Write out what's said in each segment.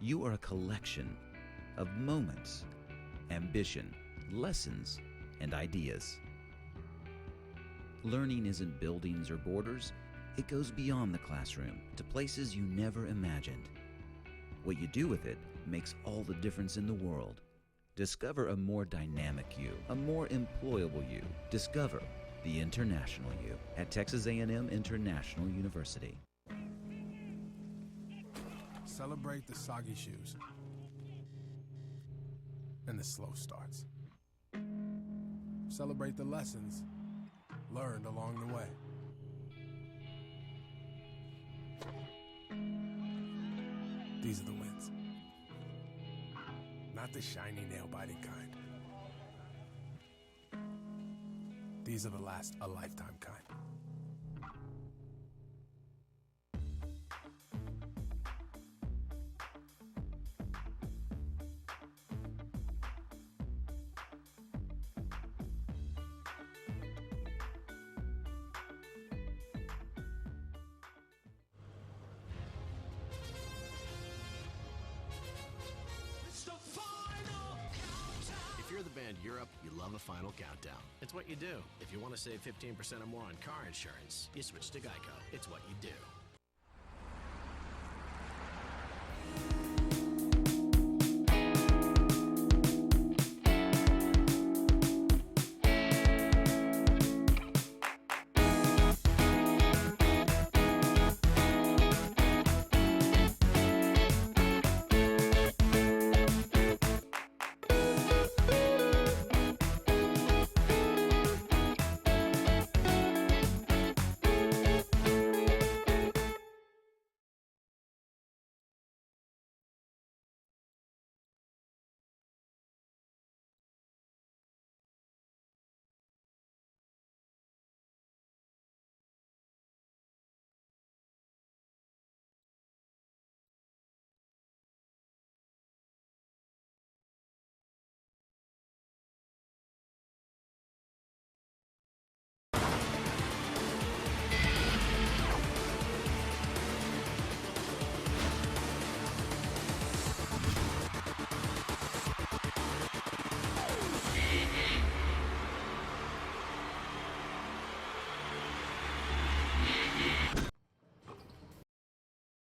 You are a collection of moments, ambition, lessons, and ideas. Learning isn't buildings or borders. It goes beyond the classroom to places you never imagined. What you do with it makes all the difference in the world. Discover a more dynamic you, a more employable you. Discover the international you at Texas A&M International University. Celebrate the soggy shoes and the slow starts. Celebrate the lessons learned along the way. These are the wins. Not the shiny, nail-biting kind. These are the last a lifetime kind. If you're the band Europe, you love a final countdown. It's what you do. If you want to save 15% or more on car insurance, you switch to Geico. It's what you do.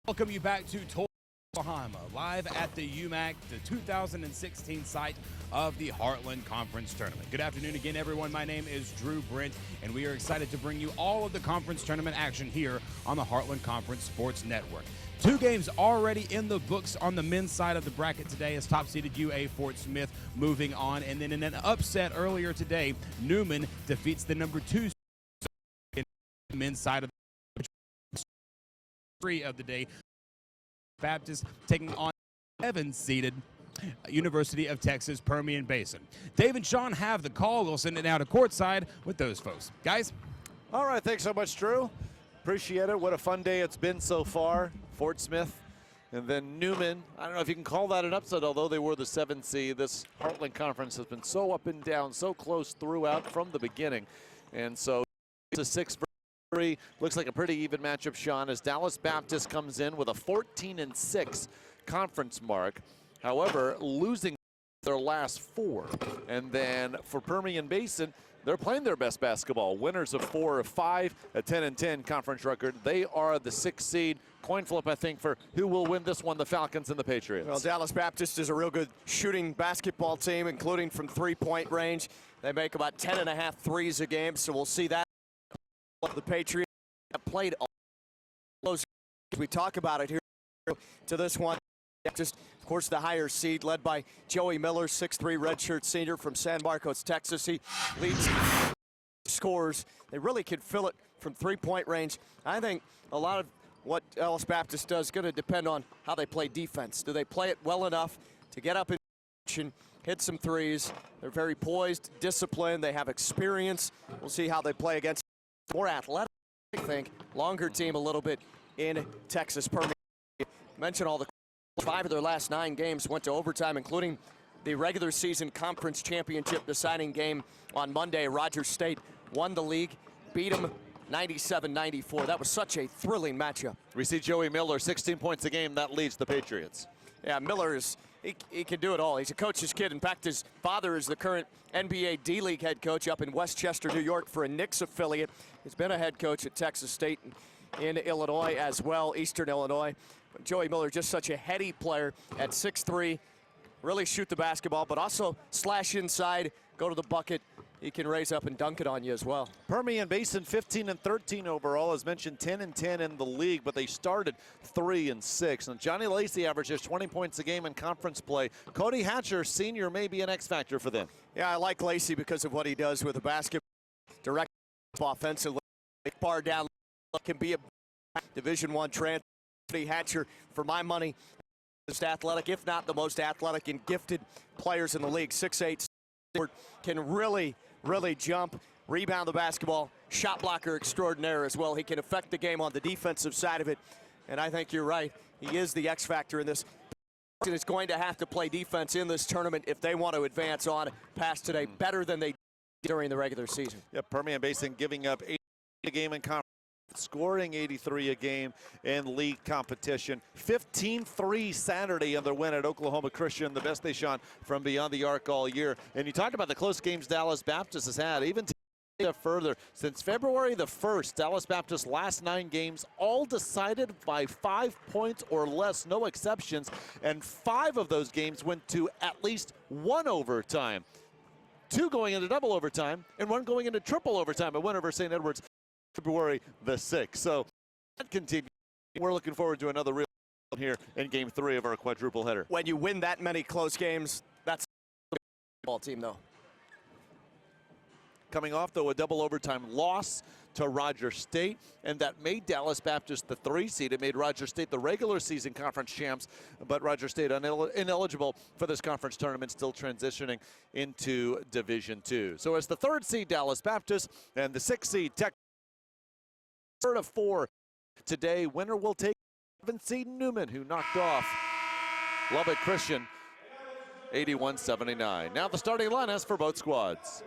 Welcome you back to Oklahoma, live at the UMAC, the 2016 site of the Heartland Conference Tournament. Good afternoon again, everyone. My name is Drew Brent, and we are excited to bring you all of the conference tournament action here on the Heartland Conference Sports Network. 2 games already in the books on the men's side of the bracket today as top-seeded UA Fort Smith moving on. And then in an upset earlier today, Newman defeats the number 2 in the men's side of the 3 of the day. Baptist taking on 7-seeded University of Texas-Permian Basin. Dave and Sean have the call. We'll send it now to courtside with those folks. Guys? All right, thanks so much, Drew. Appreciate it. What a fun day it's been so far. Fort Smith and then Newman. I don't know if you can call that an upset, although they were the 7th seed. This Heartland Conference has been so up and down, so close throughout from the beginning. And so it's a 6-3. Looks like a pretty even matchup, Sean, as Dallas Baptist comes in with a 14-6 conference mark. However, losing their last 4. And then for Permian Basin, they're playing their best basketball. Winners of 4 of 5, a 10-10 conference record. They are the 6th seed. Coin flip, I think, for who will win this one, the Falcons and the Patriots. Well, Dallas Baptist is a real good shooting basketball team, including from three-point range. They make about 10.5 threes a game, so we'll see that. The Patriots have played all those. We talk about it here to this one. Just, of course, the higher seed led by Joey Miller, 6'3" redshirt senior from San Marcos, Texas. He leads scores. They really can fill it from three-point range. I think a lot of what Dallas Baptist does is going to depend on how they play defense. Do they play it well enough to get up in action, hit some threes? They're very poised, disciplined. They have experience. We'll see how they play against more athletic, I think, longer team a little bit in Texas-Permian. Mention all the 5 of their last 9 games went to overtime, including the regular season conference championship deciding game on Monday. Rogers State won the league, beat them 97-94. That was such a thrilling matchup. We see Joey Miller, 16 points a game. That leads the Patriots. Yeah, Miller he can do it all. He's a coach's kid. In fact, his father is the current NBA D-League head coach up in Westchester, New York for a Knicks affiliate. He's been a head coach at Texas State in Illinois as well, Eastern Illinois. But Joey Miller, just such a heady player at 6'3", really shoot the basketball, but also slash inside, go to the bucket. He can raise up and dunk it on you as well. Permian Basin 15-13 overall, as mentioned 10-10 in the league, but they started 3-6. And Johnny Lacey averages 20 points a game in conference play. Cody Hatcher, senior, may be an X factor for them. Yeah, I like Lacey because of what he does with the basketball. Direct offensively, bar down, can be a Division I transfer. Cody Hatcher, for my money, most athletic, if not the most athletic and gifted players in the league. 6'8", can really jump, rebound the basketball, shot blocker extraordinaire as well. He can affect the game on the defensive side of it, and I think you're right. He is the X factor in this. Is going to have to play defense in this tournament if they want to advance on past today better than they did during the regular season. Yeah, Permian Basin giving up 80 a game in conference, scoring 83 a game in league competition. 15-3 Saturday in their win at Oklahoma Christian, the best they shot from beyond the arc all year. And you talked about the close games Dallas Baptist has had. Even further, since February the 1st, Dallas Baptist's last 9 games all decided by 5 points or less, no exceptions, and 5 of those games went to at least 1 overtime. 2 going into double overtime and 1 going into triple overtime. A win over St. Edwards February the 6th. So that continues. We're looking forward to another real here in game 3 of our quadruple header. When you win that many close games, that's a ball team, though. Coming off, though, a double overtime loss to Roger State, and that made Dallas Baptist the 3 seed. It made Roger State the regular season conference champs, but Roger State ineligible for this conference tournament, still transitioning into Division II. So as the 3rd seed, Dallas Baptist, and the 6th seed, Texas. 3rd of 4 today. Winner will take 7th seed Newman, who knocked off Lubbock Christian 81-79. Now the starting lineups for both squads.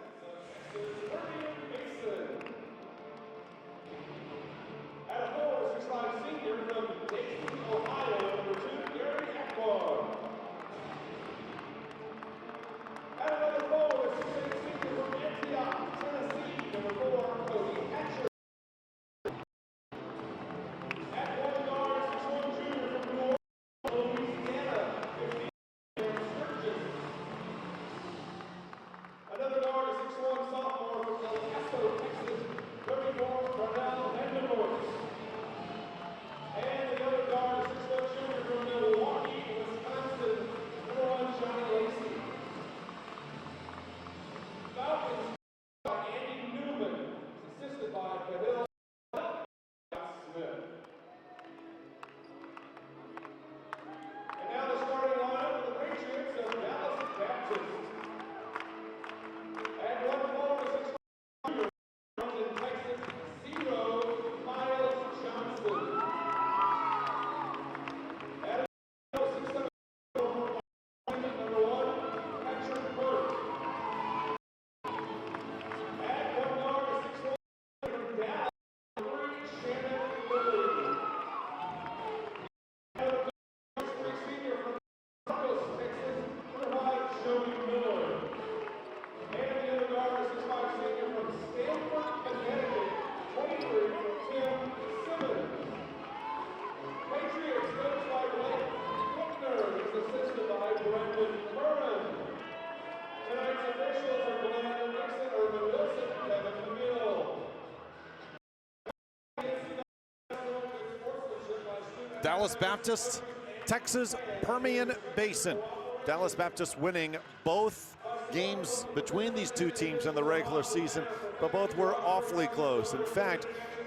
Dallas Baptist, Texas-Permian Basin. Dallas Baptist winning both games between these two teams in the regular season, but both were awfully close. In fact,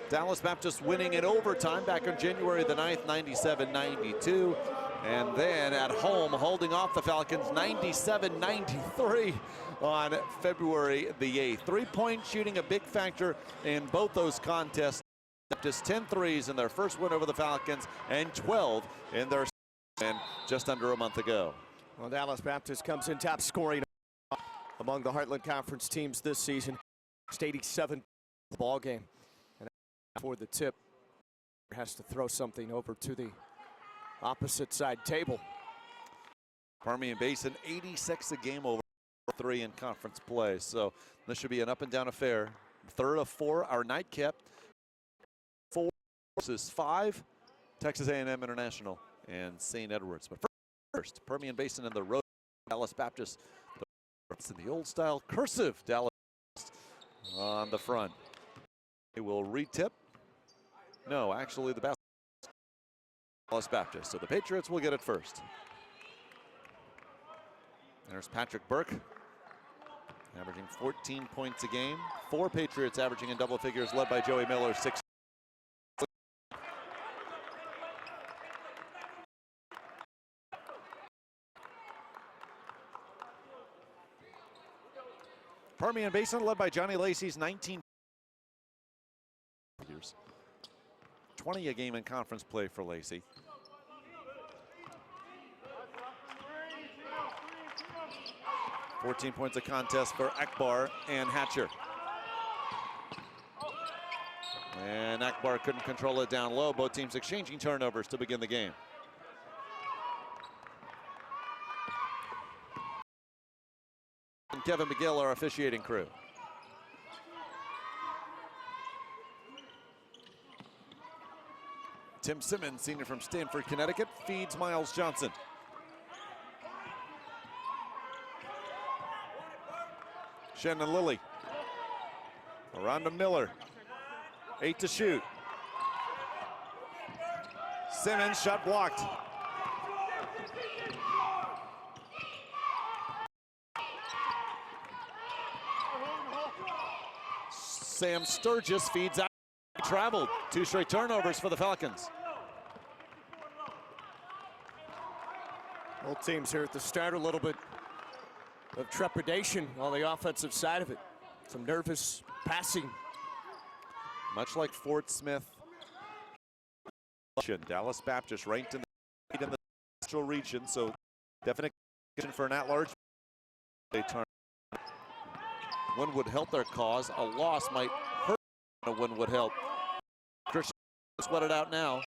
Dallas Baptist winning in overtime back on January the 9th, 97-92. And then at home, holding off the Falcons 97-93 on February the 8th. 3-point shooting a big factor in both those contests. Just 10 threes in their first win over the Falcons and 12 in their win just under a month ago. Well, Dallas Baptist comes in top scoring among the Heartland Conference teams this season. 87 the ball game. And for the tip, has to throw something over to the opposite side table. Permian Basin 86 a game over 3 in conference play. So this should be an up and down affair. Third of 4, our nightcap. 4 versus 5, Texas A&M International and St. Edwards. But first, Permian Basin in the road, Dallas Baptist. It's in the old style cursive, Dallas on the front. They will retip. No, actually the Dallas Baptist. So the Patriots will get it first. There's Patrick Burke, averaging 14 points a game. 4 Patriots averaging in double figures, led by Joey Miller, 6. Permian Basin led by Johnny Lacey's 19 figures. 20 a game in conference play for Lacey. $14 points a contest for Akbar and Hatcher. And Akbar couldn't control it down low. Both teams exchanging turnovers to begin the game. And Kevin McGill, our officiating crew. Tim Simmons, senior from Stamford, Connecticut, feeds Miles Johnson. Shannon Lilly. Around to Miller. 8 to shoot. Simmons, shot blocked. Sam Sturgis feeds out. Traveled. 2 straight turnovers for the Falcons. Both teams here at the start, a little bit of trepidation on the offensive side of it. Some nervous passing. Much like Fort Smith. Dallas Baptist ranked in the Central region, so definite for an at-large. One would help their cause. A loss might hurt. One would help. Christian sweat it out now.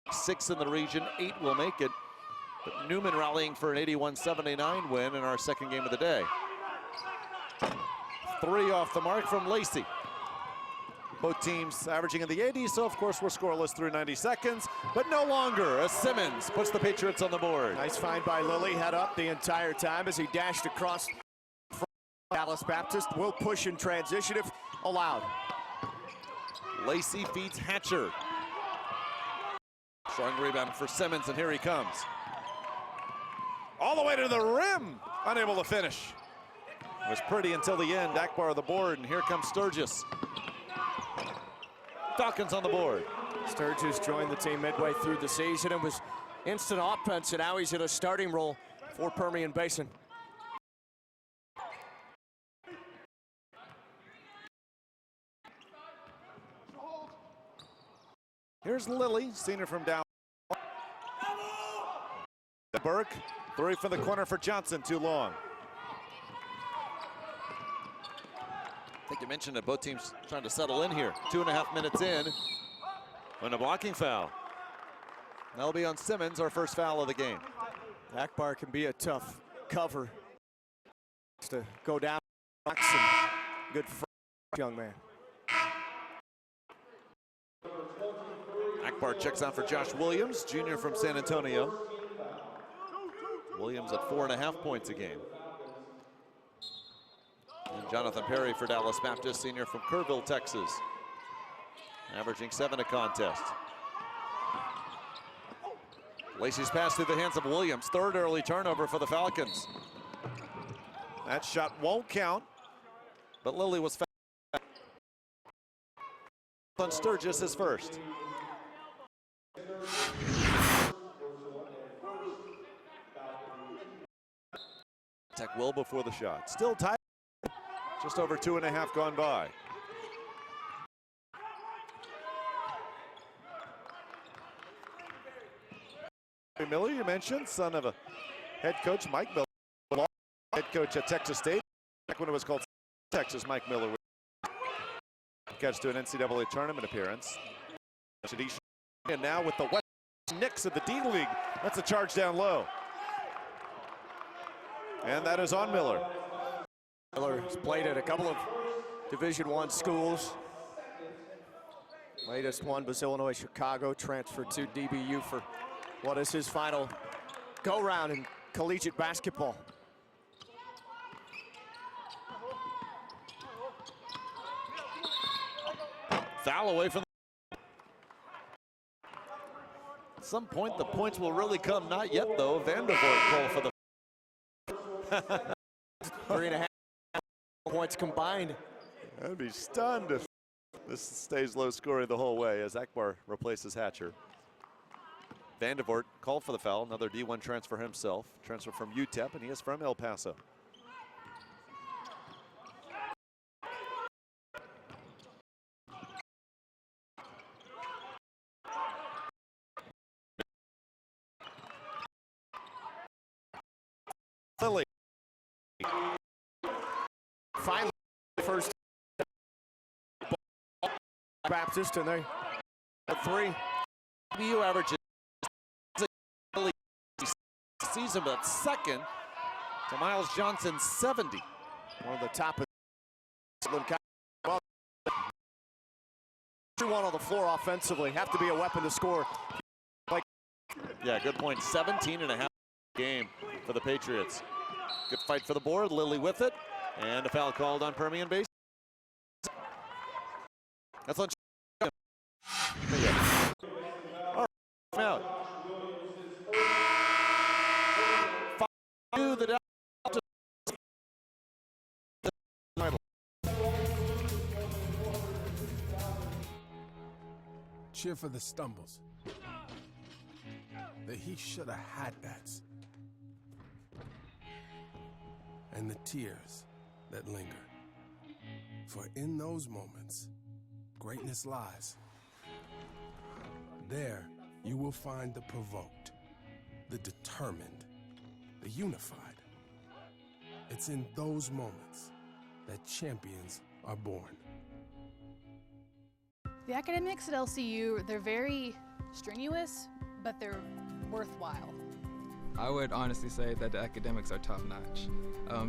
6 in the region, 8 will make it. But Newman rallying for an 81-79 win in our second game of the day. 3 off the mark from Lacey. Both teams averaging in the 80s, so of course we're scoreless through 90 seconds, but no longer as Simmons puts the Patriots on the board. Nice find by Lilly, head up the entire time as he dashed across. Dallas Baptist will push in transition if allowed. Lacey feeds Hatcher. Strong rebound for Simmons, and here he comes. All the way to the rim, unable to finish. It was pretty until the end. Akbar on the board, and here comes Sturgis. Falcons on the board. Sturgis joined the team midway through the season and was instant offense, and now he's in a starting role for Permian Basin. Here's Lilly, senior from down. Burke, 3 from the corner for Johnson, too long. I think you mentioned that both teams trying to settle in here. 2.5 minutes in, and a blocking foul. That'll be on Simmons, our first foul of the game. Akbar can be a tough cover to go down. Good young man. Akbar checks out for Josh Williams, junior from San Antonio. Williams at 4.5 points a game. And Jonathan Perry for Dallas Baptist, senior from Kerrville, Texas. Averaging 7 a contest. Lacey's pass through the hands of Williams. 3rd early turnover for the Falcons. That shot won't count, but Lilly was fouled. On Sturgis is first. Tech well before the shot. Still tied. Just over 2.5 gone by. Miller, you mentioned, son of a head coach, Mike Miller, head coach at Texas State. Back when it was called Texas, Mike Miller would catch to an NCAA tournament appearance. And now with the West Knicks of the D-League, that's a charge down low. And that is on Miller. Miller has played at a couple of Division I schools. Latest one was Illinois Chicago, transferred to DBU for what is his final go-round in collegiate basketball. Foul away from At some point, the points will really come. Not yet, though. Vandervoort call for the 3.5 points combined. I'd be stunned if this stays low scoring the whole way as Akbar replaces Hatcher. Vandervoort called for the foul, another D1 transfer himself. Transfer from UTEP, and he is from El Paso. Lily. Finally, first Baptist, and they a 3. BU averages season, but second to Miles Johnson, 70. One of the top of everyone on the floor offensively. Have to be a weapon to score. Yeah, good point. 17.5 game for the Patriots. Good fight for the board. Lilly with it. And a foul called on Permian Basin. That's on. All right, out. The Cheer for the stumbles. That he should have had that. And the tears that linger. For in those moments, greatness lies. There, you will find the provoked, the determined, the unified. It's in those moments that champions are born. The academics at LCU, they're very strenuous, but they're worthwhile. I would honestly say that the academics are top-notch.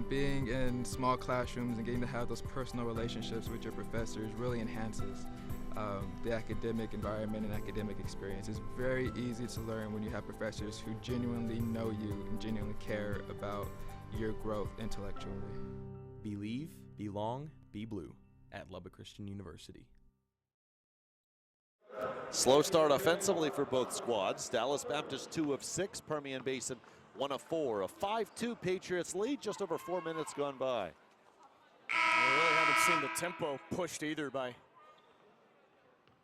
Being in small classrooms and getting to have those personal relationships with your professors really enhances the academic environment and academic experience. It's very easy to learn when you have professors who genuinely know you and genuinely care about your growth intellectually. Believe, belong, be blue at Lubbock Christian University. Slow start offensively for both squads. Dallas Baptist 2 of 6, Permian Basin 1 of 4. A 5-2 Patriots lead, just over 4 minutes gone by. We really haven't seen the tempo pushed either by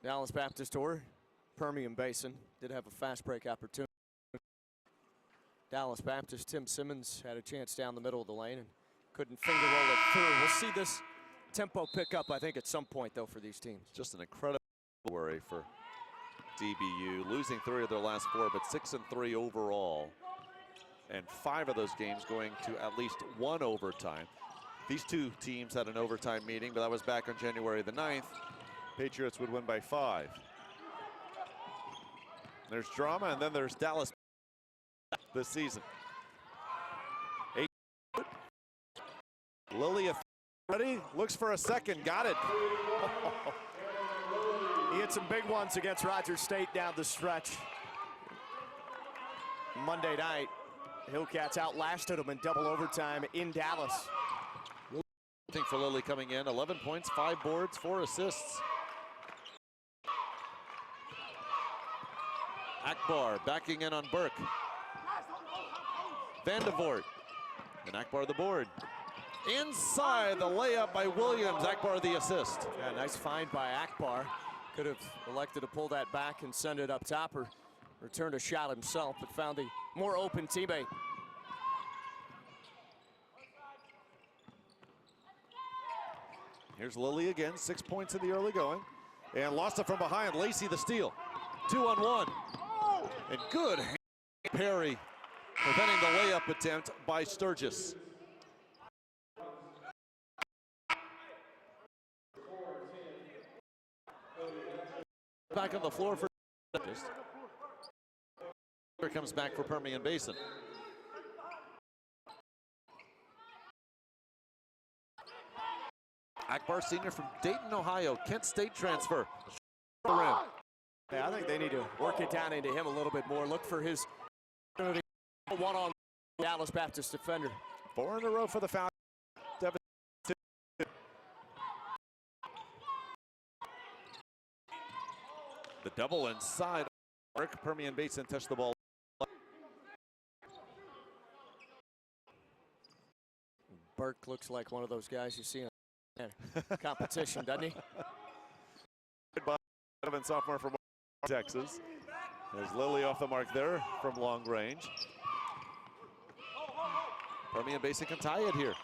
Dallas Baptist or Permian Basin. Did have a fast break opportunity. Dallas Baptist, Tim Simmons had a chance down the middle of the lane and couldn't finger roll it through. We'll see this tempo pick up, I think, at some point, though, for these teams. Just an incredible worry for DBU, losing 3 of their last 4, but 6-3 overall. And 5 of those games going to at least 1 overtime. These 2 teams had an overtime meeting, but that was back on January the 9th. Patriots would win by 5. There's drama, and then there's Dallas this season. 8. Lilly ready, looks for a second, got it. He had some big ones against Rogers State down the stretch. Monday night, Hillcats outlasted them in double overtime in Dallas. I think for Lilly coming in, 11 points, 5 boards, 4 assists. Akbar backing in on Burke. Vandervoort, and Akbar the board. Inside the layup by Williams, Akbar the assist. Yeah, nice find by Akbar. Could have elected to pull that back and send it up top or returned a shot himself, but found a more open teammate. Here's Lilly again, 6 points in the early going. And lost it from behind, Lacey the steal. 2-on-1. And good Perry preventing the layup attempt by Sturgis. Back on the floor for Sturgis. Here comes back for Permian Basin. Akbar Sr. from Dayton, Ohio, Kent State transfer. Rim. Yeah, I think they need to work it down into him a little bit more. Look for his one-on Dallas Baptist defender. 4 in a row for the Falcons. The double inside. Permian Basin touched the ball. Burke looks like one of those guys you see in competition, doesn't he? Sophomore from Texas. There's Lilly off the mark there from long range. Permian Basin can tie it here.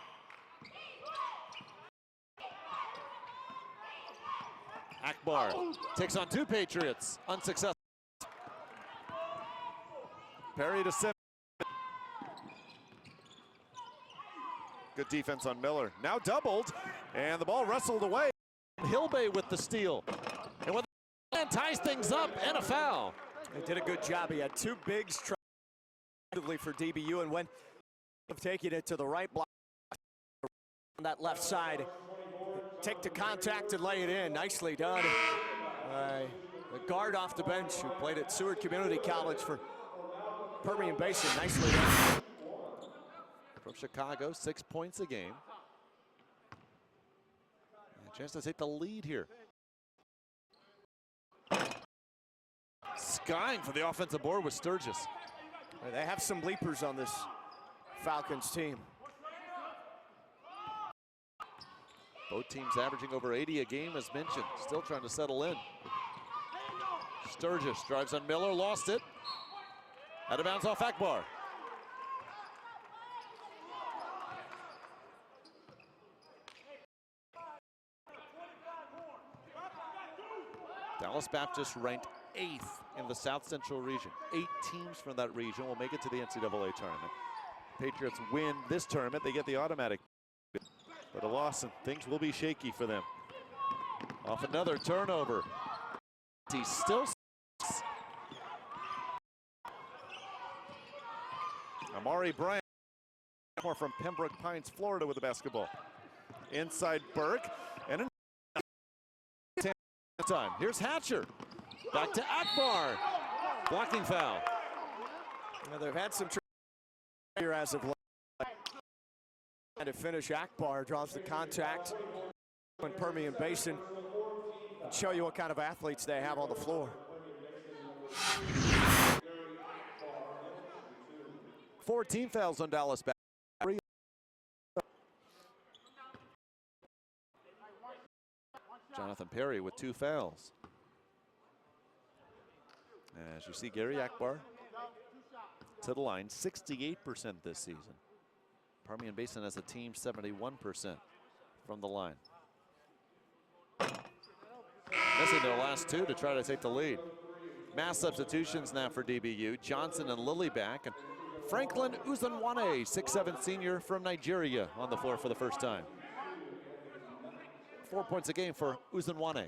Akbar takes on 2 Patriots, unsuccessful. Perry to Simmons. Good defense on Miller. Now doubled, and the ball wrestled away. Hilbay with the steal. And when the man ties things up, and a foul. They did a good job. He had 2 bigs for DBU, and when of taking it to the right block on that left side, take the contact and lay it in. Nicely done. The guard off the bench who played at Seward Community College for Permian Basin. Nicely done. From Chicago, 6 points a game. And a chance to take the lead here. Skying for the offensive board with Sturgis. They have some leapers on this Falcons team. Both teams averaging over 80 a game, as mentioned. Still trying to settle in. Sturgis drives on Miller, lost it. Out of bounds off Akbar. Dallas Baptist ranked 8th in the South Central region. 8 teams from that region will make it to the NCAA tournament. Patriots win this tournament, they get the automatic. But a loss and things will be shaky for them. Off another turnover. He still. Amari Bryant from Pembroke Pines, Florida with the basketball. Inside Burke and time. Here's Hatcher. Back to Akbar. Blocking foul. Now they've had some here as of late. And to finish, Akbar draws the contact in Permian Basin and show you what kind of athletes they have on the floor. 14 fouls on Dallas. Jonathan Perry with 2 fouls. As you see, Gary Akbar to the line, 68% this season. Permian Basin as a team, 71% from the line. Missing their last 2 to try to take the lead. Mass substitutions now for DBU. Johnson and Lilly back, and Franklin Uzunwane, 6'7" senior from Nigeria, on the floor for the first time. 4 points a game for Uzunwane.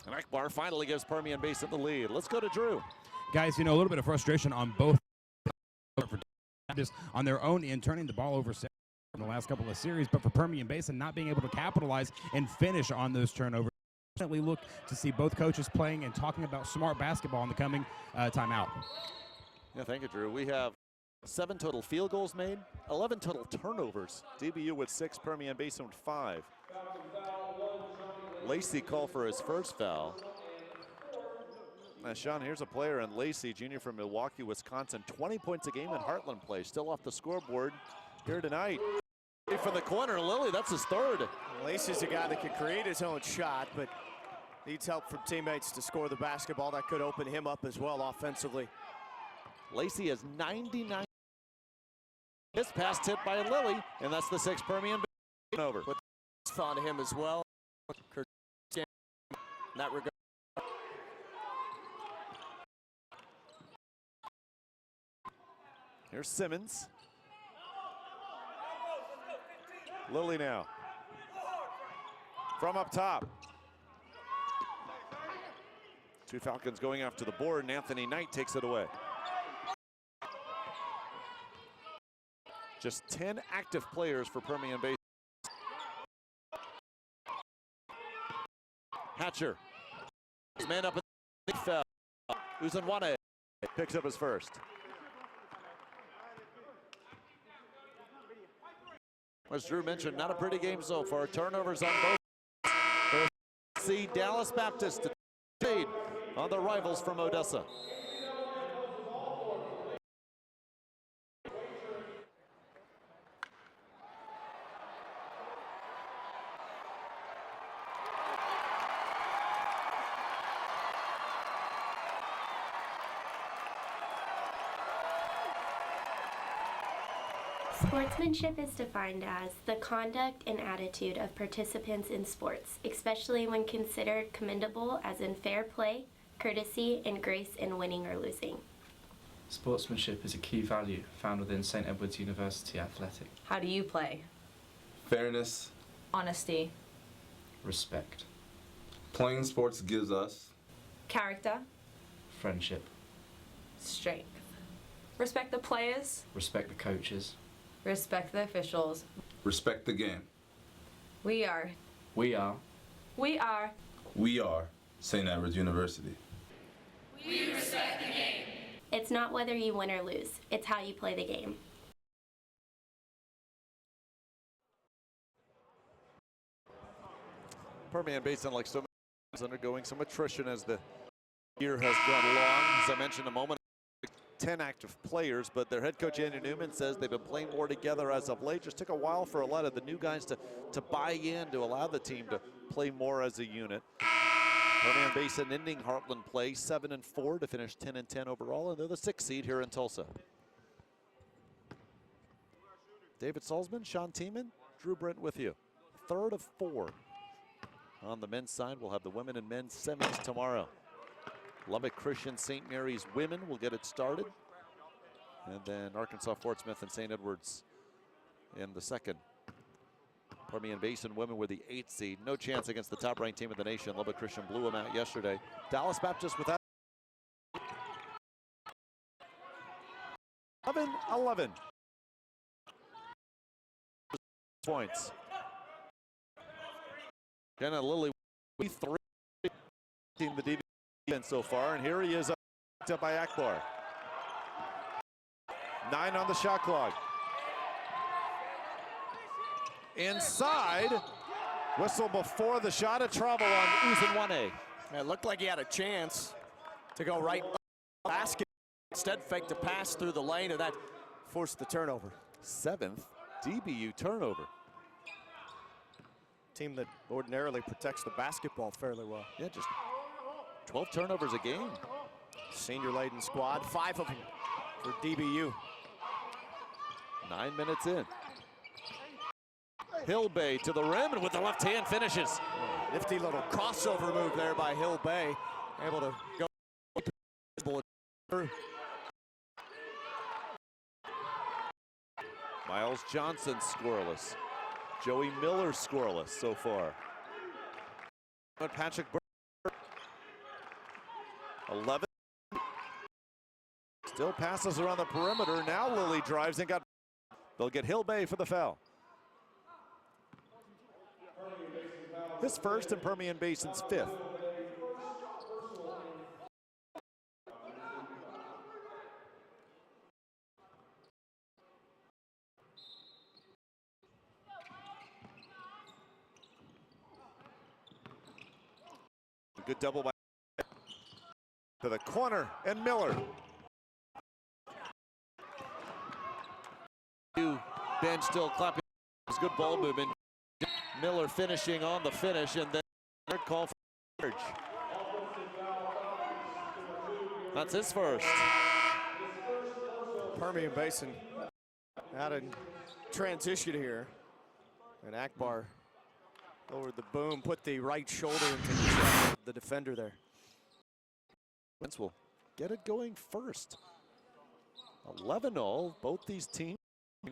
And Akbar finally gives Permian Basin the lead. Let's go to Drew. Guys, you know, a little bit of frustration on both just on their own end, turning the ball over in the last couple of series, but for Permian Basin not being able to capitalize and finish on those turnovers. Definitely look to see both coaches playing and talking about smart basketball in the coming timeout. Yeah, thank you, Drew. We have 7 total field goals made, 11 total turnovers. DBU with 6, Permian Basin with 5. Lacey called for his first foul. Now, Sean, here's a player in Lacey, junior from Milwaukee, Wisconsin. 20 points a game in Heartland play. Still off the scoreboard here tonight. From the corner, Lilly, that's his 3rd. Lacey's a guy that can create his own shot, but needs help from teammates to score the basketball. That could open him up as well offensively. Lacey has 99. This pass tipped by Lilly, and that's the 6th Permian Basin over. But it's fun to him as well. In that regard. Here's Simmons. Lilly now. From up top. 2 Falcons going after the board, and Anthony Knight takes it away. Just 10 active players for Permian Basin. Hatcher. His man up in the fell. Uzunwane picks up his first. As Drew mentioned, not a pretty game so far. Turnovers on both. See Dallas Baptist lead on the rivals from Odessa. Sportsmanship is defined as the conduct and attitude of participants in sports, especially when considered commendable, as in fair play, courtesy, and grace in winning or losing. Sportsmanship is a key value found within St. Edward's University Athletic. How do you play? Fairness. Honesty. Respect. Playing sports gives us Character. Friendship. Strength. Respect the players. Respect the coaches. Respect the officials. respect the game. We are. We are. We are. We are St. Edward's University. We respect the game. It's not whether you win or lose, it's how you play the game. Permian Basin, like so many, is undergoing some attrition as the year has gone along. As I mentioned a moment, 10 active players, but their head coach Andy Newman says they've been playing more together as of late. Just took a while for a lot of the new guys to buy in, to allow the team to play more as a unit. Permian Basin ending Heartland play 7-4 to finish 10-10 overall, and they're the 6th seed here in Tulsa. David Salzman, Sean Tiemann, Drew Brent with you. 3rd of 4. On the men's side, we'll have the women and men's semis tomorrow. Lubbock Christian St. Mary's women will get it started. And then Arkansas Fort Smith and St. Edwards in the 2nd. Permian Basin women were the 8th seed. No chance against the top-ranked team in the nation. Lubbock Christian blew them out yesterday. Dallas Baptist without 11 points. Jenna Lilly, 3 the defense so far, and here he is up by Akbar. 9 on the shot clock. Inside, whistle before the shot of travel on Uzunwane. It looked like he had a chance to go right basket. Instead, faked to pass through the lane, and that forced the turnover. 7th DBU turnover. Team that ordinarily protects the basketball fairly well. Yeah, just 12 turnovers a game. Senior-laden squad, 5 of them for DBU. 9 minutes in. Hill Bay to the rim, and with the left hand finishes. Nifty little crossover move there by Hill Bay. Able to go. Miles Johnson scoreless. Joey Miller scoreless so far. But Patrick Burke, 11. Still passes around the perimeter. Now Lilly drives and got. They'll get Hill Bay for the foul. His first and Permian Basin's 5th. Good double by to the corner, and Miller. Ben still clapping. Good ball movement. Miller finishing on the finish, and then third call for charge. That's his first. Permian Basin out in transition here, and Akbar lowered the boom, put the right shoulder into the defender there. Vince will get it going first. 11-all, both these teams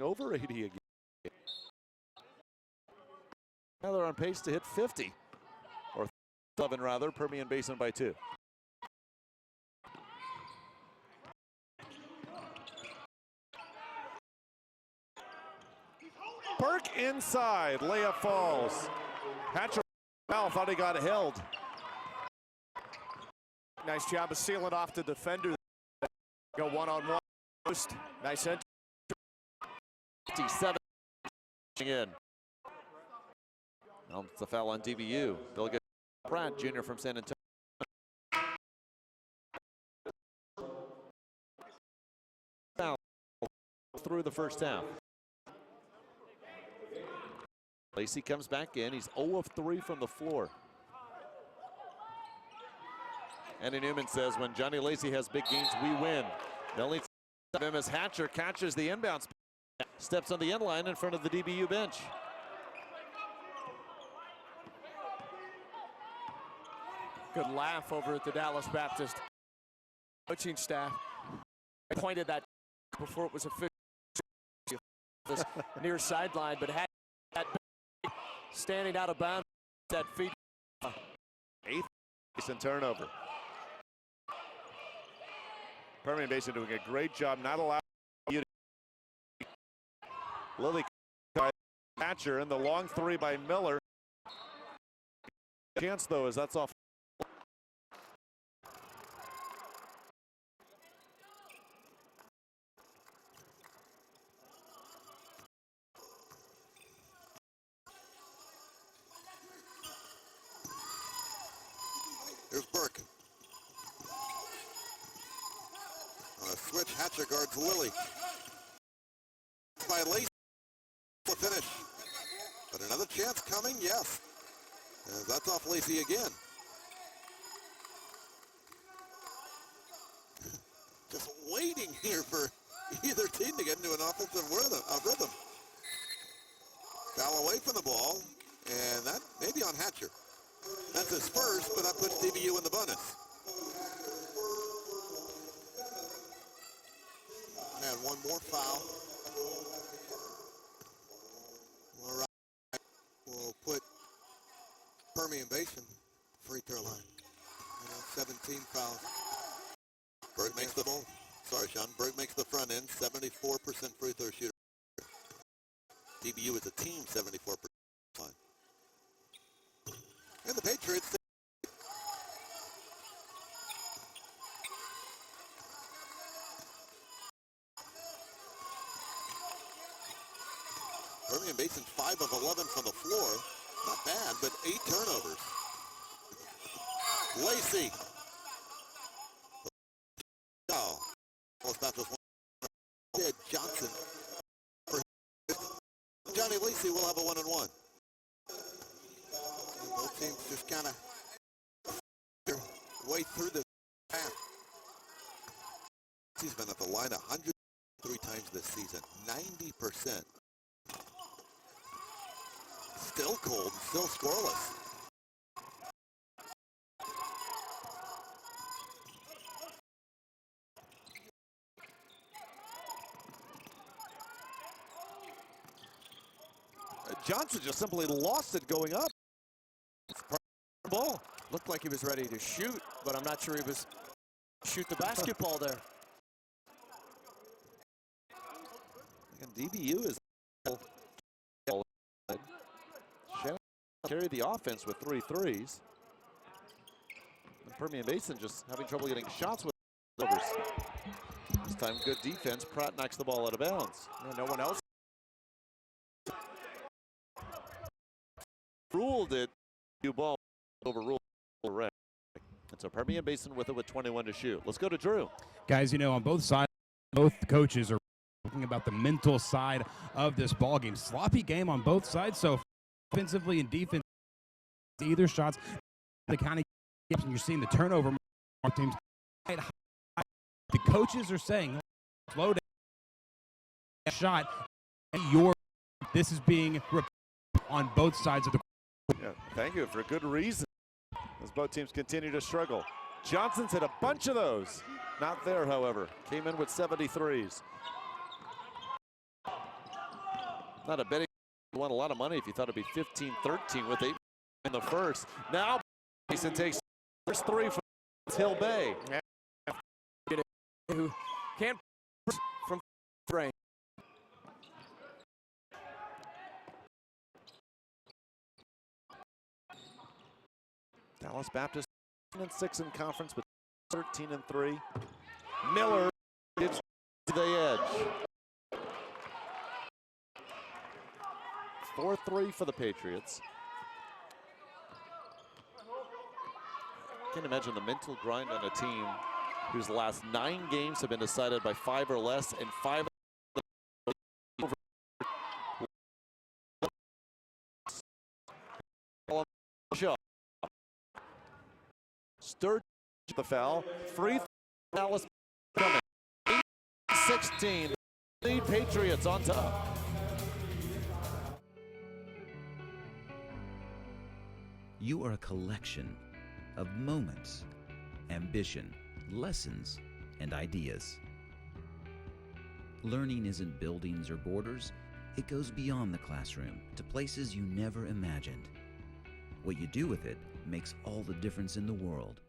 over 80 again. Now they're on pace to hit 50, or 11 rather, Permian Basin by 2. Burke inside, layup falls. Hatcher thought he got held. Nice job of sealing off the defender. Go one-on-one. Nice entry. 57 in. Well, it's a foul on DBU. They'll get Pratt Jr. from San Antonio. Foul through the first half. Lacey comes back in. He's 0 of 3 from the floor. Andy Newman says when Johnny Lacey has big games, we win. The only time as Hatcher catches the inbounds, steps on the end line in front of the DBU bench. Good laugh over at the Dallas Baptist coaching staff. I pointed that before it was official. This near sideline, but had that standing out of bounds. That feet. 8th Basin turnover. Permian Basin doing a great job not allowing you to. Lily by Hatcher and the long 3 by Miller. Chance though is that's off. Here's Burke. On a switch, Hatcher guards Lilly. By Lacey, the finish. But another chance coming, yes. As that's off Lacey again. Just waiting here for either team to get into an offensive rhythm. Foul away from the ball, and that may be on Hatcher. That's his first, but that puts DBU in the bonus. And one more foul. We'll put Permian Basin free throw line. 17 fouls. Berg makes the ball. Sorry, Sean. Berg makes the front end. 74% free throw shooter. DBU is a team 74% line. And the Patriots. Permian Basin 5 of 11 from the floor. Not bad, but 8 turnovers. Lacey. Oh, almost not just one. Johnson. Johnny Lacey will have a 1-on-1. Both teams just kind of way through the half. He's been at the line 103 times this season, 90%. Still cold, still scoreless. Johnson just simply lost it going up. Ball. Looked like he was ready to shoot, but I'm not sure he was shoot the basketball there. And DBU is carry the offense with 3 threes. And Permian Basin just having trouble getting shots with overs. This time good defense. Pratt knocks the ball out of bounds. Yeah, no one else ruled it. You ball overruled. And so Permian Basin with it with 21 to shoot. Let's go to Drew. Guys, you know, on both sides, both coaches are talking about the mental side of this ball game. Sloppy game on both sides. So offensively and defense, either shots, the kind of and you're seeing the turnover teams. The coaches are saying, slow down, shot, and this is being on both sides of the court. Yeah, thank you for good reason. As both teams continue to struggle. Johnson's hit a bunch of those. Not there, however. Came in with 73s. Not a betting. You won a lot of money if you thought it'd be 15-13 with 8 in the first. Now Basin takes first 3 from Hill Bay. Who can't from range. Dallas Baptist 6 in conference, but 13-3. Miller gives the edge. 4-3 for the Patriots. Can't imagine the mental grind on a team whose last 9 games have been decided by 5 or less, and 5 over. Sturgis the foul. Free Dallas coming. 16. Lead Patriots on top. You are a collection of moments, ambition, lessons, and ideas. Learning isn't buildings or borders. It goes beyond the classroom to places you never imagined. What you do with it makes all the difference in the world.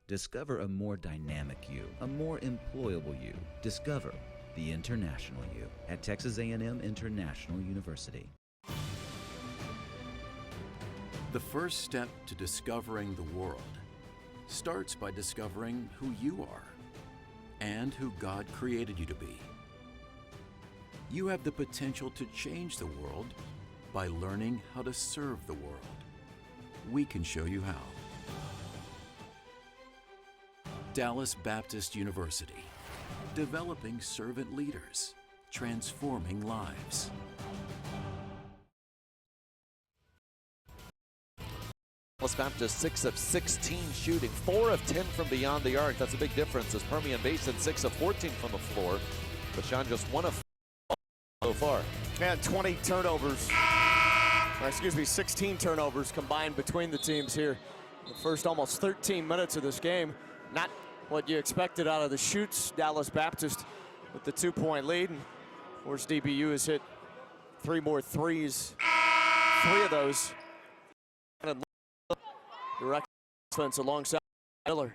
Discover a more dynamic you, a more employable you. Discover the international you at Texas A&M International University. The first step to discovering the world starts by discovering who you are and who God created you to be. You have the potential to change the world by learning how to serve the world. We can show you how. Dallas Baptist University, developing servant leaders, transforming lives. Dallas Baptist 6 of 16 shooting, 4 of 10 from beyond the arc. That's a big difference as Permian Basin 6 of 14 from the floor. But Sean just 1 of 4 so far. And 20 turnovers. Or excuse me, 16 turnovers combined between the teams here. The first almost 13 minutes of this game. Not what you expected out of the shoots. Dallas Baptist with the 2-point lead. And of course, DBU has hit 3 more threes. 3 of those. Direct defense alongside Miller.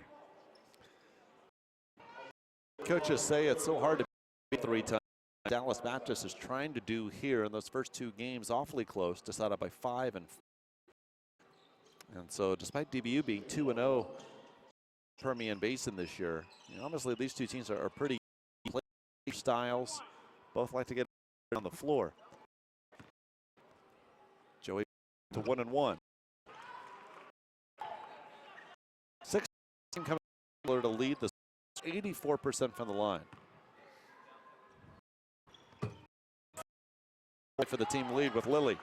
Coaches say it's so hard to beat 3 times. Dallas Baptist is trying to do here in those first 2 games, awfully close, decided by 5 and 4. And so despite DBU being 2-0 Permian Basin this year, obviously these 2 teams are pretty styles. Both like to get on the floor. Joey to 1-1. 6 coming to lead the 84% from the line. For the team lead with Lilly.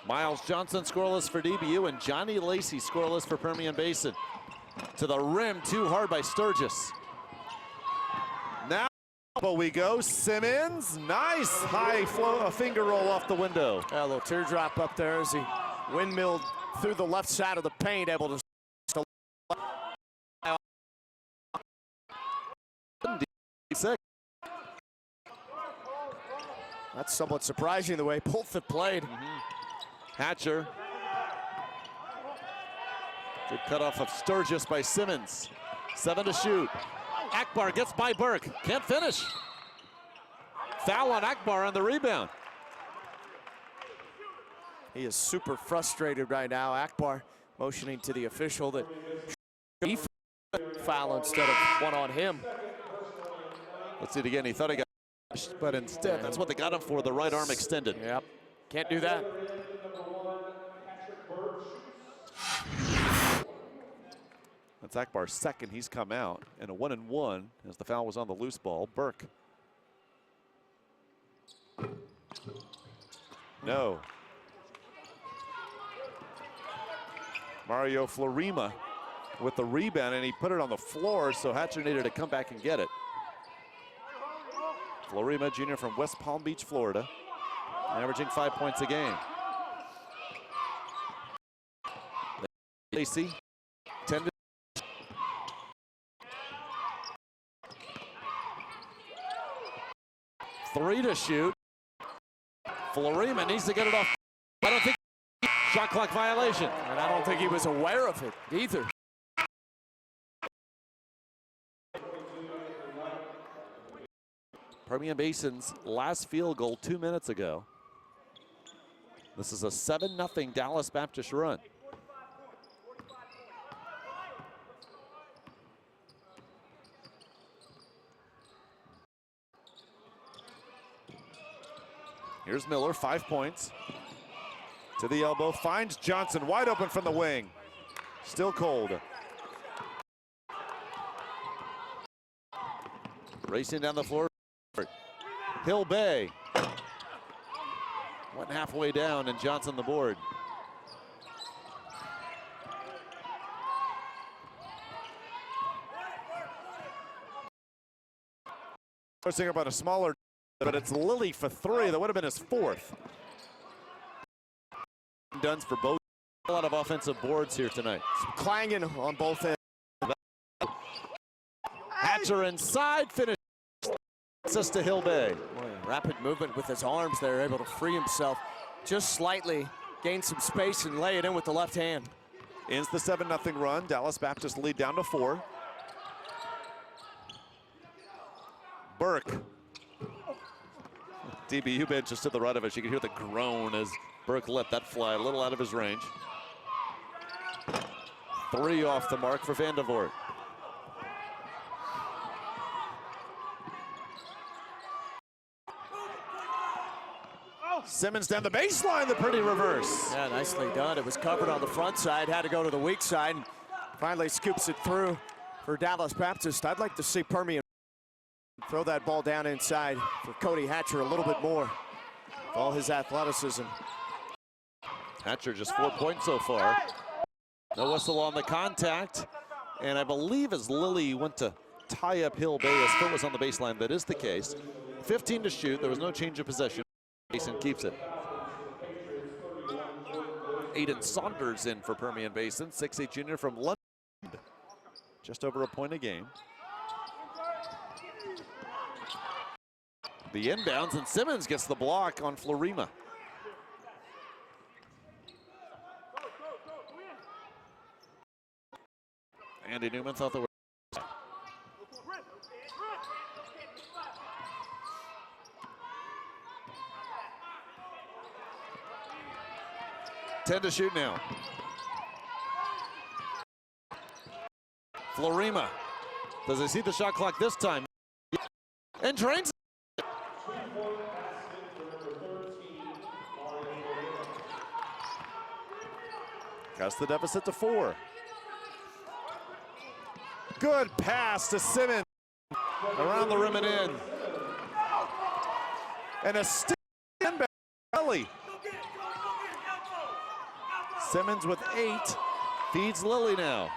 Miles Johnson scoreless for DBU, and Johnny Lacey scoreless for Permian Basin. To the rim, too hard by Sturgis. Now we go. Simmons, nice high flow, a finger roll off the window. Yeah, a little teardrop up there as he windmilled through the left side of the paint, able to. That's somewhat surprising the way both have played. Hatcher. Good cutoff of Sturgis by Simmons. 7 to shoot. Akbar gets by Burke. Can't finish. Foul on Akbar on the rebound. He is super frustrated right now. Akbar motioning to the official that he foul instead of one on him. Let's see it again. He thought he got, but instead, that's what they got him for, the right arm extended. Yep, can't do that. That's Akbar's second. He's come out, and a 1-and-1 as the foul was on the loose ball. Burke. No. Mario Florima with the rebound, and he put it on the floor, so Hatcher needed to come back and get it. Florima, junior from West Palm Beach, Florida, averaging 5 points a game. Lacey, 10 to 3 to shoot. Florima needs to get it off. I don't think shot clock violation. And I don't think he was aware of it either. Permian Basin's last field goal 2 minutes ago. This is a 7-0 Dallas Baptist run. Here's Miller, 5 points. To the elbow, finds Johnson, wide open from the wing. Still cold. Racing down the floor. Hill Bay. Went halfway down and Johnson the board. I was thinking about a smaller, but it's Lilly for 3. That would have been his 4th. Duns for both. A lot of offensive boards here tonight. Some clanging on both ends. Hatcher inside, finish. Assist to Hill Bay. Boy, rapid movement with his arms there, able to free himself just slightly, gain some space and lay it in with the left hand. Ends the 7-0 run. Dallas Baptist lead down to 4. Burke. DBU bench just to the right of us. You can hear the groan as Burke let that fly a little out of his range. 3 off the mark for Vandervoort. Simmons down the baseline, the pretty reverse. Yeah, nicely done. It was covered on the front side, had to go to the weak side, and finally scoops it through for Dallas Baptist. I'd like to see Permian throw that ball down inside for Cody Hatcher a little bit more. With all his athleticism. Hatcher just 4 points so far. No whistle on the contact. And I believe as Lilly went to tie up Hill Bay, as Phil was on the baseline, that is the case. 15 to shoot, there was no change of possession. Basin keeps it. Aiden Saunders in for Permian Basin, 6'8" junior from London. Just over a point a game. The inbounds, and Simmons gets the block on Florima. Andy Newman thought there were. To shoot now. Florima. Does he see the shot clock this time? And drains it. Cuts the deficit to 4. Good pass to Simmons. Around the rim and in. And a stick inbound belly. Simmons with 8, feeds Lilly now.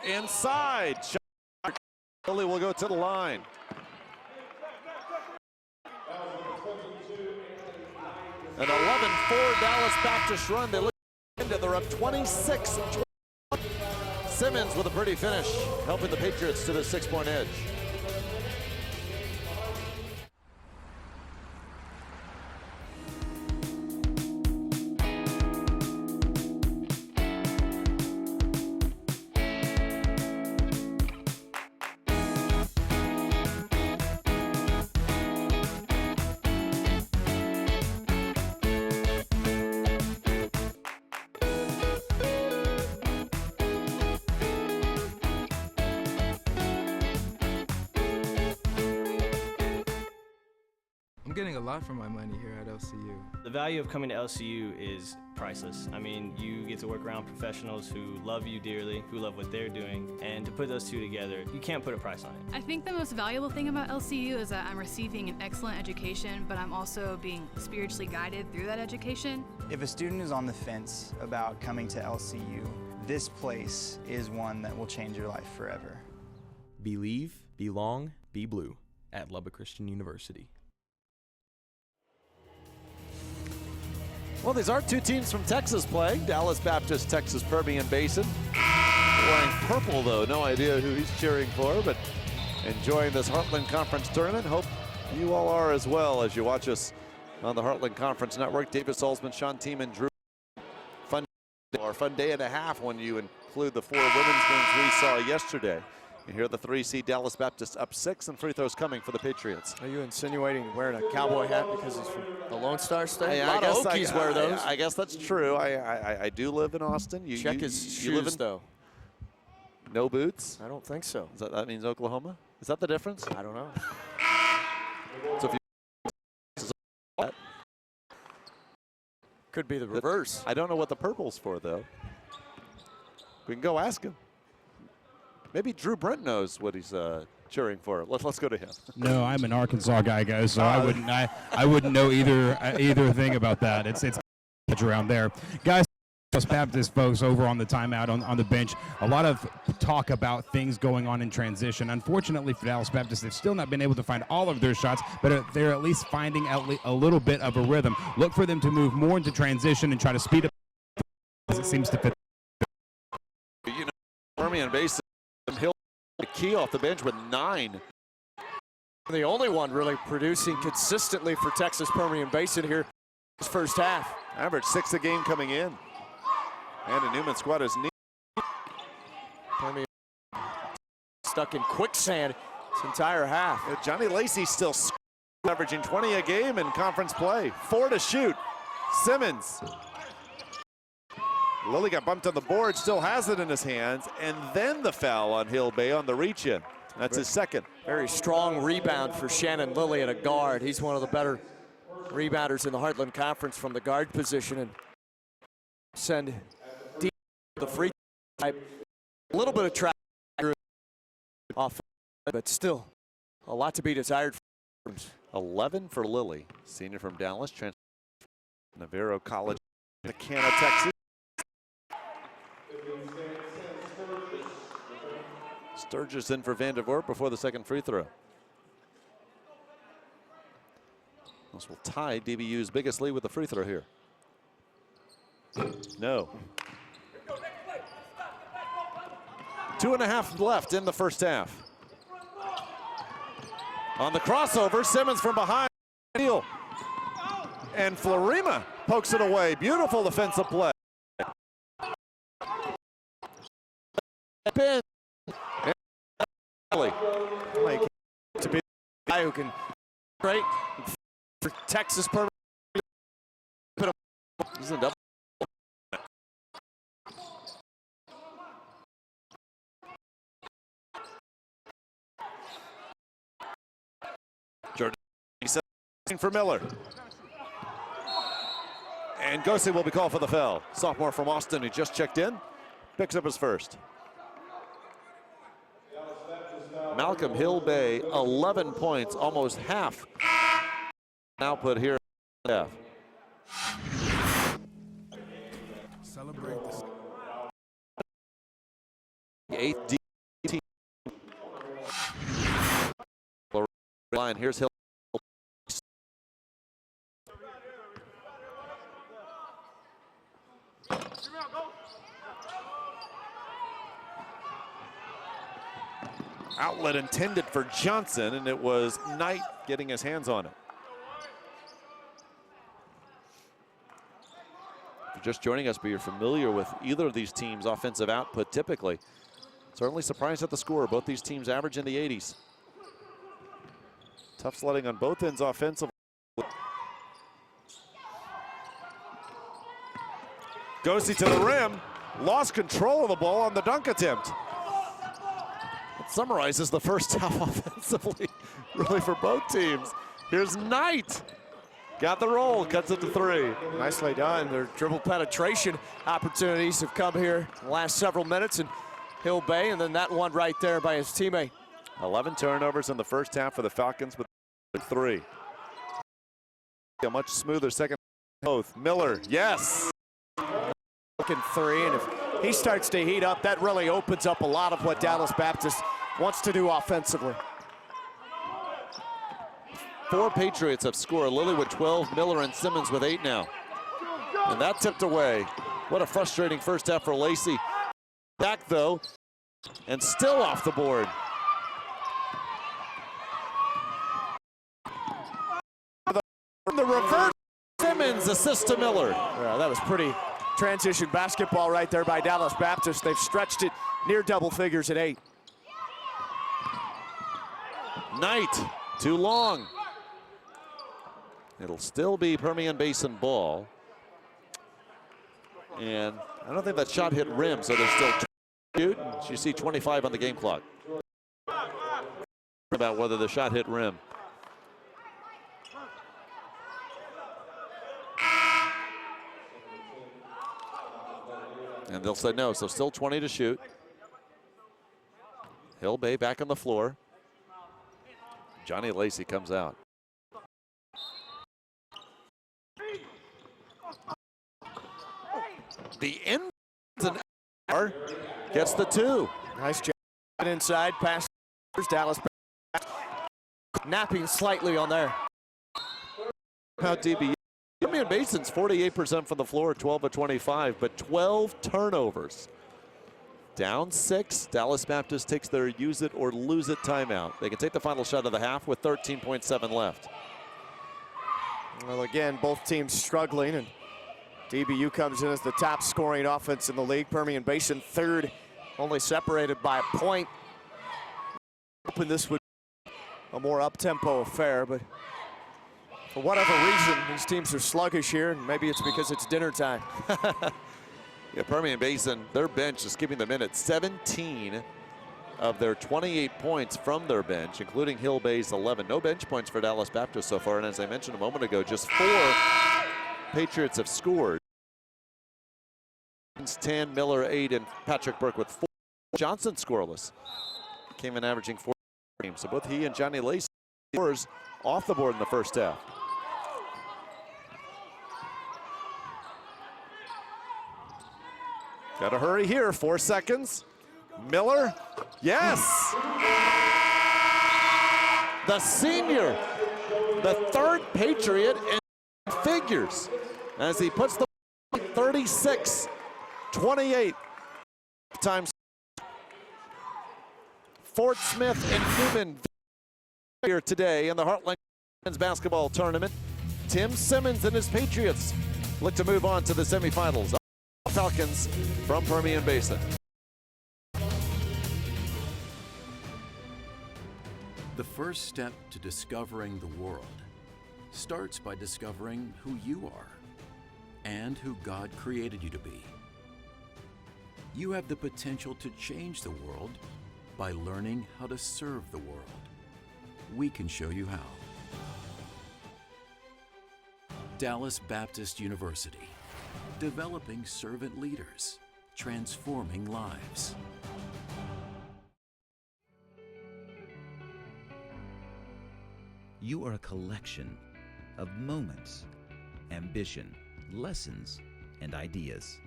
Inside, Lilly will go to the line. An 11-4 Dallas Baptist run. They look into, they're up 26. Simmons with a pretty finish, helping the Patriots to the 6-point edge. Getting a lot for my money here at LCU. The value of coming to LCU is priceless. I mean, you get to work around professionals who love you dearly, who love what they're doing, and to put those two together, you can't put a price on it. I think the most valuable thing about LCU is that I'm receiving an excellent education, but I'm also being spiritually guided through that education. If a student is on the fence about coming to LCU, this place is one that will change your life forever. Believe, belong, be blue at Lubbock Christian University. Well, these are 2 teams from Texas playing. Dallas Baptist, Texas-Permian Basin. Wearing purple, though. No idea who he's cheering for, but enjoying this Heartland Conference tournament. Hope you all are as well as you watch us on the Heartland Conference Network. David Salzman, Sean Tiemann, Drew. Fun Or a fun day and a half when you include the 4 women's games we saw yesterday. And here the 3 seed Dallas Baptist up 6 and free throws coming for the Patriots. Are you insinuating wearing a cowboy hat because he's from the Lone Star State? A lot I of Hokies wear those. I guess that's true. I do live in Austin. Check his shoes, though. No boots? I don't think so. That means Oklahoma? Is that the difference? I don't know. So if you could be the reverse. I don't know what the purple's for, though. We can go ask him. Maybe Drew Brent knows what he's cheering for. Let's go to him. No, I'm an Arkansas guy, guys, so I wouldn't know either thing about that. It's around there, guys. Baptist folks over on the timeout on the bench. A lot of talk about things going on in transition. Unfortunately for Dallas Baptist, they've still not been able to find all of their shots, but they're at least finding a little bit of a rhythm. Look for them to move more into transition and try to speed up as it seems to fit. You know, Permian Basin, Hill key off the bench with 9. The only one really producing consistently for Texas-Permian Basin here this first half. Average 6 a game coming in. And a Newman squad is neat. Permian stuck in quicksand this entire half. Johnny Lacey still averaging 20 a game in conference play. 4 to shoot. Simmons. Lilly got bumped on the board, still has it in his hands, and then the foul on Hill Bay on the reach-in. That's his second. Very strong rebound for Shannon Lilly at a guard. He's one of the better rebounders in the Heartland Conference from the guard position, and send deep the free type. A little bit of track off, but still a lot to be desired. 11 for Lilly, senior from Dallas, transferred from Navarro College, Canada, Texas. Sturgis in for Vandervoort before the second free throw. This will tie DBU's biggest lead with the free throw here. No. 2.5 left in the first half. On the crossover, Simmons from behind. And Florima pokes it away. Beautiful defensive play. Pin. Like to be the guy who can break for Texas-Permian. He's in double. Jordan for Miller. And Gosey will be called for the foul. Sophomore from Austin who just checked in, picks up his first. Malcolm Hill Bay, 11 points, almost half output here. Celebrate this. 8th team. Line. Here's Hill. Outlet intended for Johnson, and it was Knight getting his hands on it. If you're just joining us, but you're familiar with either of these teams' offensive output typically, certainly surprised at the score. Both these teams average in the 80s. Tough sledding on both ends offensively. Gosey to the rim, lost control of the ball on the dunk attempt. It summarizes the first half offensively, really for both teams. Here's Knight. Got the roll, cuts it to 3. Nicely done. Their dribble penetration opportunities have come here in the last several minutes, and Hill Bay, and then that one right there by his teammate. 11 turnovers in the first half for the Falcons with 3. A much smoother second. Both. Miller, yes. Looking 3, and if he starts to heat up, that really opens up a lot of what Dallas Baptist wants to do offensively. 4 Patriots have scored. Lilly with 12, Miller and Simmons with 8 now. And that tipped away. What a frustrating first half for Lacey. Back though, and still off the board. The reverse, Simmons assist to Miller. Yeah, that was pretty transition basketball right there by Dallas Baptist. They've stretched it near double figures at 8. Knight, too long. It'll still be Permian Basin ball. And I don't think that shot hit rim, so they're still shoot. You see 25 on the game clock. About whether the shot hit rim. And they'll say no, so still 20 to shoot. Hill Bay back on the floor. Johnny Lacey comes out. The end gets the 2. Nice job inside, pass Dallas napping slightly on there. How DB. Permian Basin's 48% from the floor, 12 of 25, but 12 turnovers. Down 6, Dallas Baptist takes their use it or lose it timeout. They can take the final shot of the half with 13.7 left. Well, again, both teams struggling, and DBU comes in as the top scoring offense in the league. Permian Basin third, only separated by a point. Hoping this would be a more up-tempo affair, but for whatever reason, these teams are sluggish here, and maybe it's because it's dinner time. Yeah, Permian Basin, their bench is keeping them in at 17 of their 28 points from their bench, including Hill Bay's 11. No bench points for Dallas Baptist so far, and as I mentioned a moment ago, just 4 Patriots have scored. 10, Miller 8, and Patrick Burke with 4. Johnson scoreless. Came in averaging 4 games. So both he and Johnny Lacey scores off the board in the first half. Got to hurry here, 4 seconds. Miller, yes! The senior, the third Patriot in figures as he puts the 36-28 times. Fort Smith and Newman here today in the Heartland Men's Basketball Tournament. Tim Simmons and his Patriots look to move on to the semifinals. Falcons from Permian Basin. The first step to discovering the world starts by discovering who you are and who God created you to be. You have the potential to change the world by learning how to serve the world. We can show you how. Dallas Baptist University. Developing servant leaders, transforming lives. You are a collection of moments, ambition, lessons, and ideas.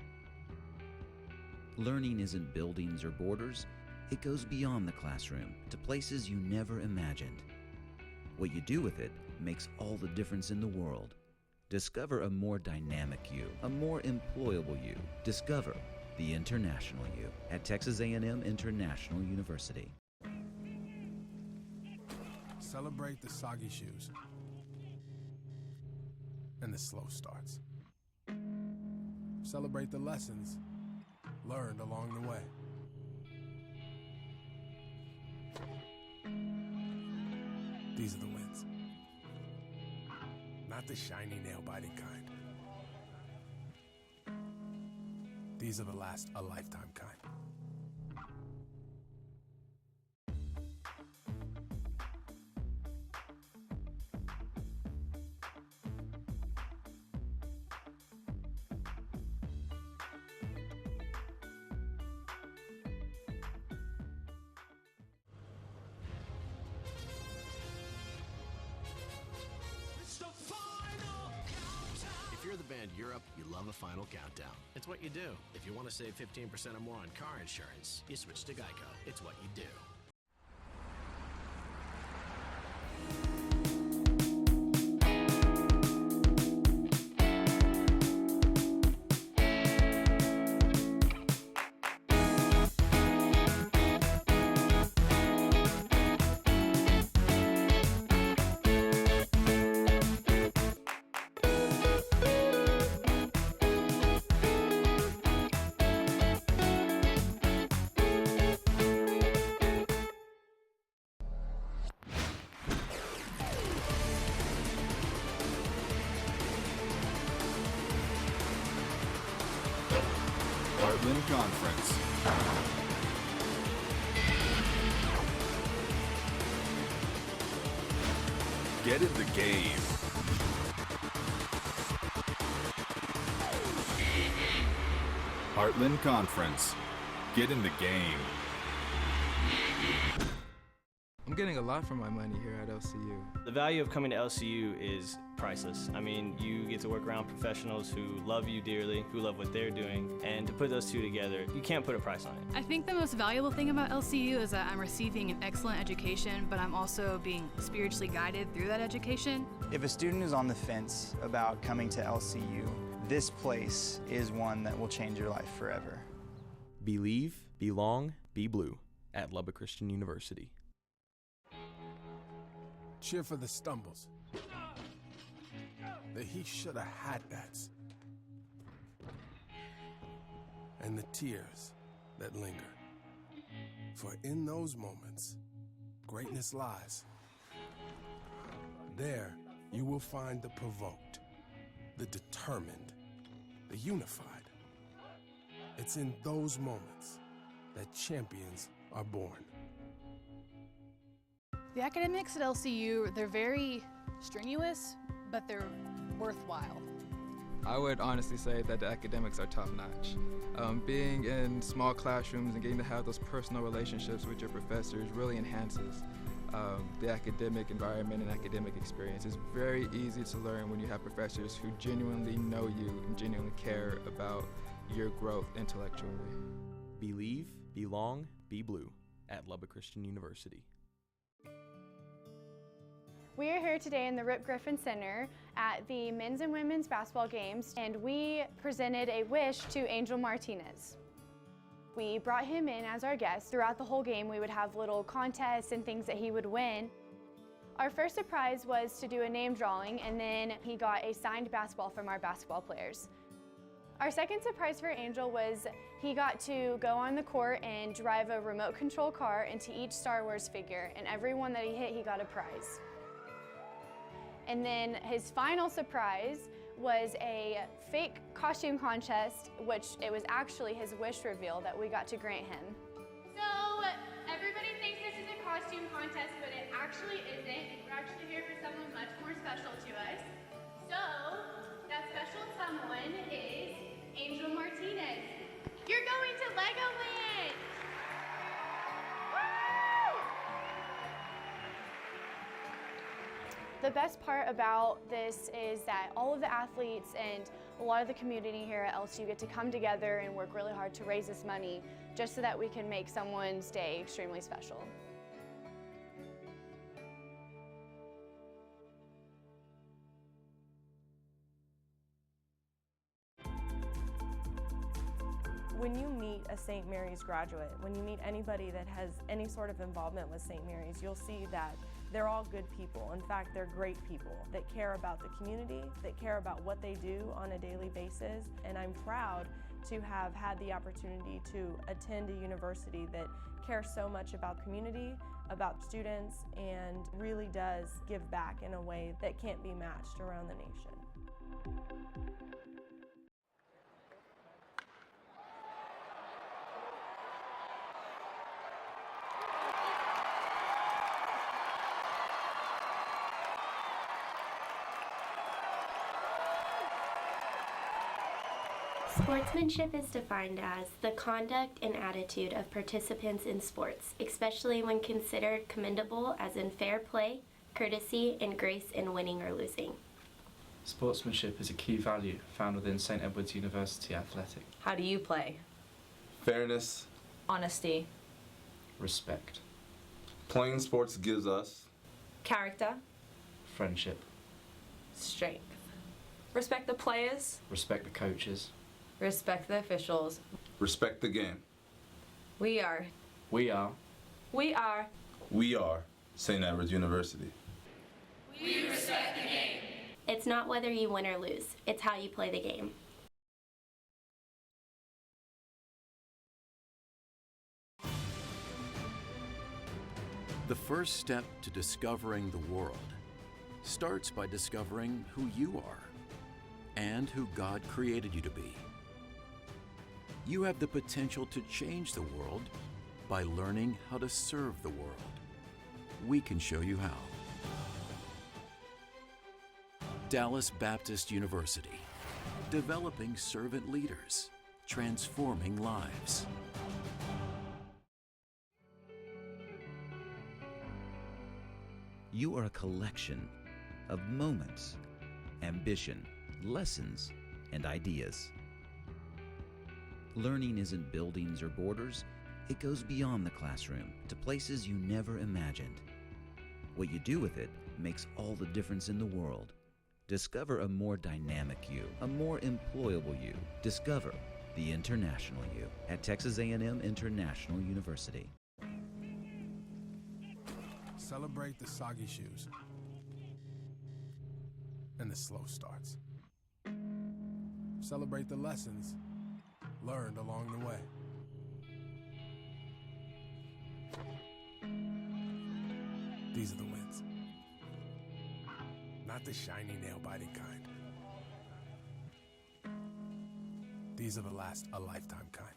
Learning isn't buildings or borders. It goes beyond the classroom to places you never imagined. What you do with it makes all the difference in the world. Discover a more dynamic you, a more employable you. Discover the international you at Texas A&M International University. Celebrate the soggy shoes and the slow starts. Celebrate the lessons learned along the way. These are the wins. Not the shiny, nail-biting kind. These are the last a lifetime kind. If you're the band Europe, you love a final countdown. It's what you do. If you want to save 15% or more on car insurance, you switch to Geico. It's what you do. Heartland Conference. Get in the game. Heartland Conference. Get in the game. I'm getting a lot for my money here at LCU. The value of coming to LCU is priceless. I mean, you get to work around professionals who love you dearly, who love what they're doing, and to put those two together, you can't put a price on it. I think the most valuable thing about LCU is that I'm receiving an excellent education, but I'm also being spiritually guided through that education. If a student is on the fence about coming to LCU, this place is one that will change your life forever. Believe, belong, be blue at Lubbock Christian University. Cheer for the stumbles. The he shoulda had that's. And the tears that linger. For in those moments, greatness lies. There you will find the provoked, the determined, the unified. It's in those moments that champions are born. The academics at LCU, they're very strenuous, but they're worthwhile. I would honestly say that the academics are top-notch. Being in small classrooms and getting to have those personal relationships with your professors really enhances the academic environment and academic experience. It's very easy to learn when you have professors who genuinely know you and genuinely care about your growth intellectually. Believe, belong, be blue at Lubbock Christian University. We are here today in the Rip Griffin Center at the men's and women's basketball games, and we presented a wish to Angel Martinez. We brought him in as our guest. Throughout the whole game, we would have little contests and things that he would win. Our first surprise was to do a name drawing, and then he got a signed basketball from our basketball players. Our second surprise for Angel was he got to go on the court and drive a remote control car into each Star Wars figure, and every one that he hit, he got a prize. And then his final surprise was a fake costume contest, which it was actually his wish reveal that we got to grant him. So everybody thinks this is a costume contest, but it actually isn't. We're actually here for someone much more special to us. So that special someone is Angel Martinez. You're going to Legoland! The best part about this is that all of the athletes and a lot of the community here at LSU get to come together and work really hard to raise this money just so that we can make someone's day extremely special. When you meet a St. Mary's graduate, when you meet anybody that has any sort of involvement with St. Mary's, you'll see that they're all good people. In fact, they're great people that care about the community, that care about what they do on a daily basis. And I'm proud to have had the opportunity to attend a university that cares so much about community, about students, and really does give back in a way that can't be matched around the nation. Sportsmanship is defined as the conduct and attitude of participants in sports, especially when considered commendable, as in fair play, courtesy, and grace in winning or losing. Sportsmanship is a key value found within St. Edward's University Athletic. How do you play? Fairness. Honesty. Respect. Playing sports gives us Character. Friendship. Strength. Respect the players. Respect the coaches. Respect the officials. respect the game. We are. We are. We are. We are St. Edward's University. We respect the game. It's not whether you win or lose, it's how you play the game. The first step to discovering the world starts by discovering who you are and who God created you to be. You have the potential to change the world by learning how to serve the world. We can show you how. Dallas Baptist University, developing servant leaders, transforming lives. You are a collection of moments, ambition, lessons, and ideas. Learning isn't buildings or borders. It goes beyond the classroom to places you never imagined. What you do with it makes all the difference in the world. Discover a more dynamic you, a more employable you. Discover the international you at Texas A&M International University. Celebrate the soggy shoes and the slow starts. Celebrate the lessons learned along the way. These are the wins. Not the shiny, nail-biting kind. These are the last a lifetime kind.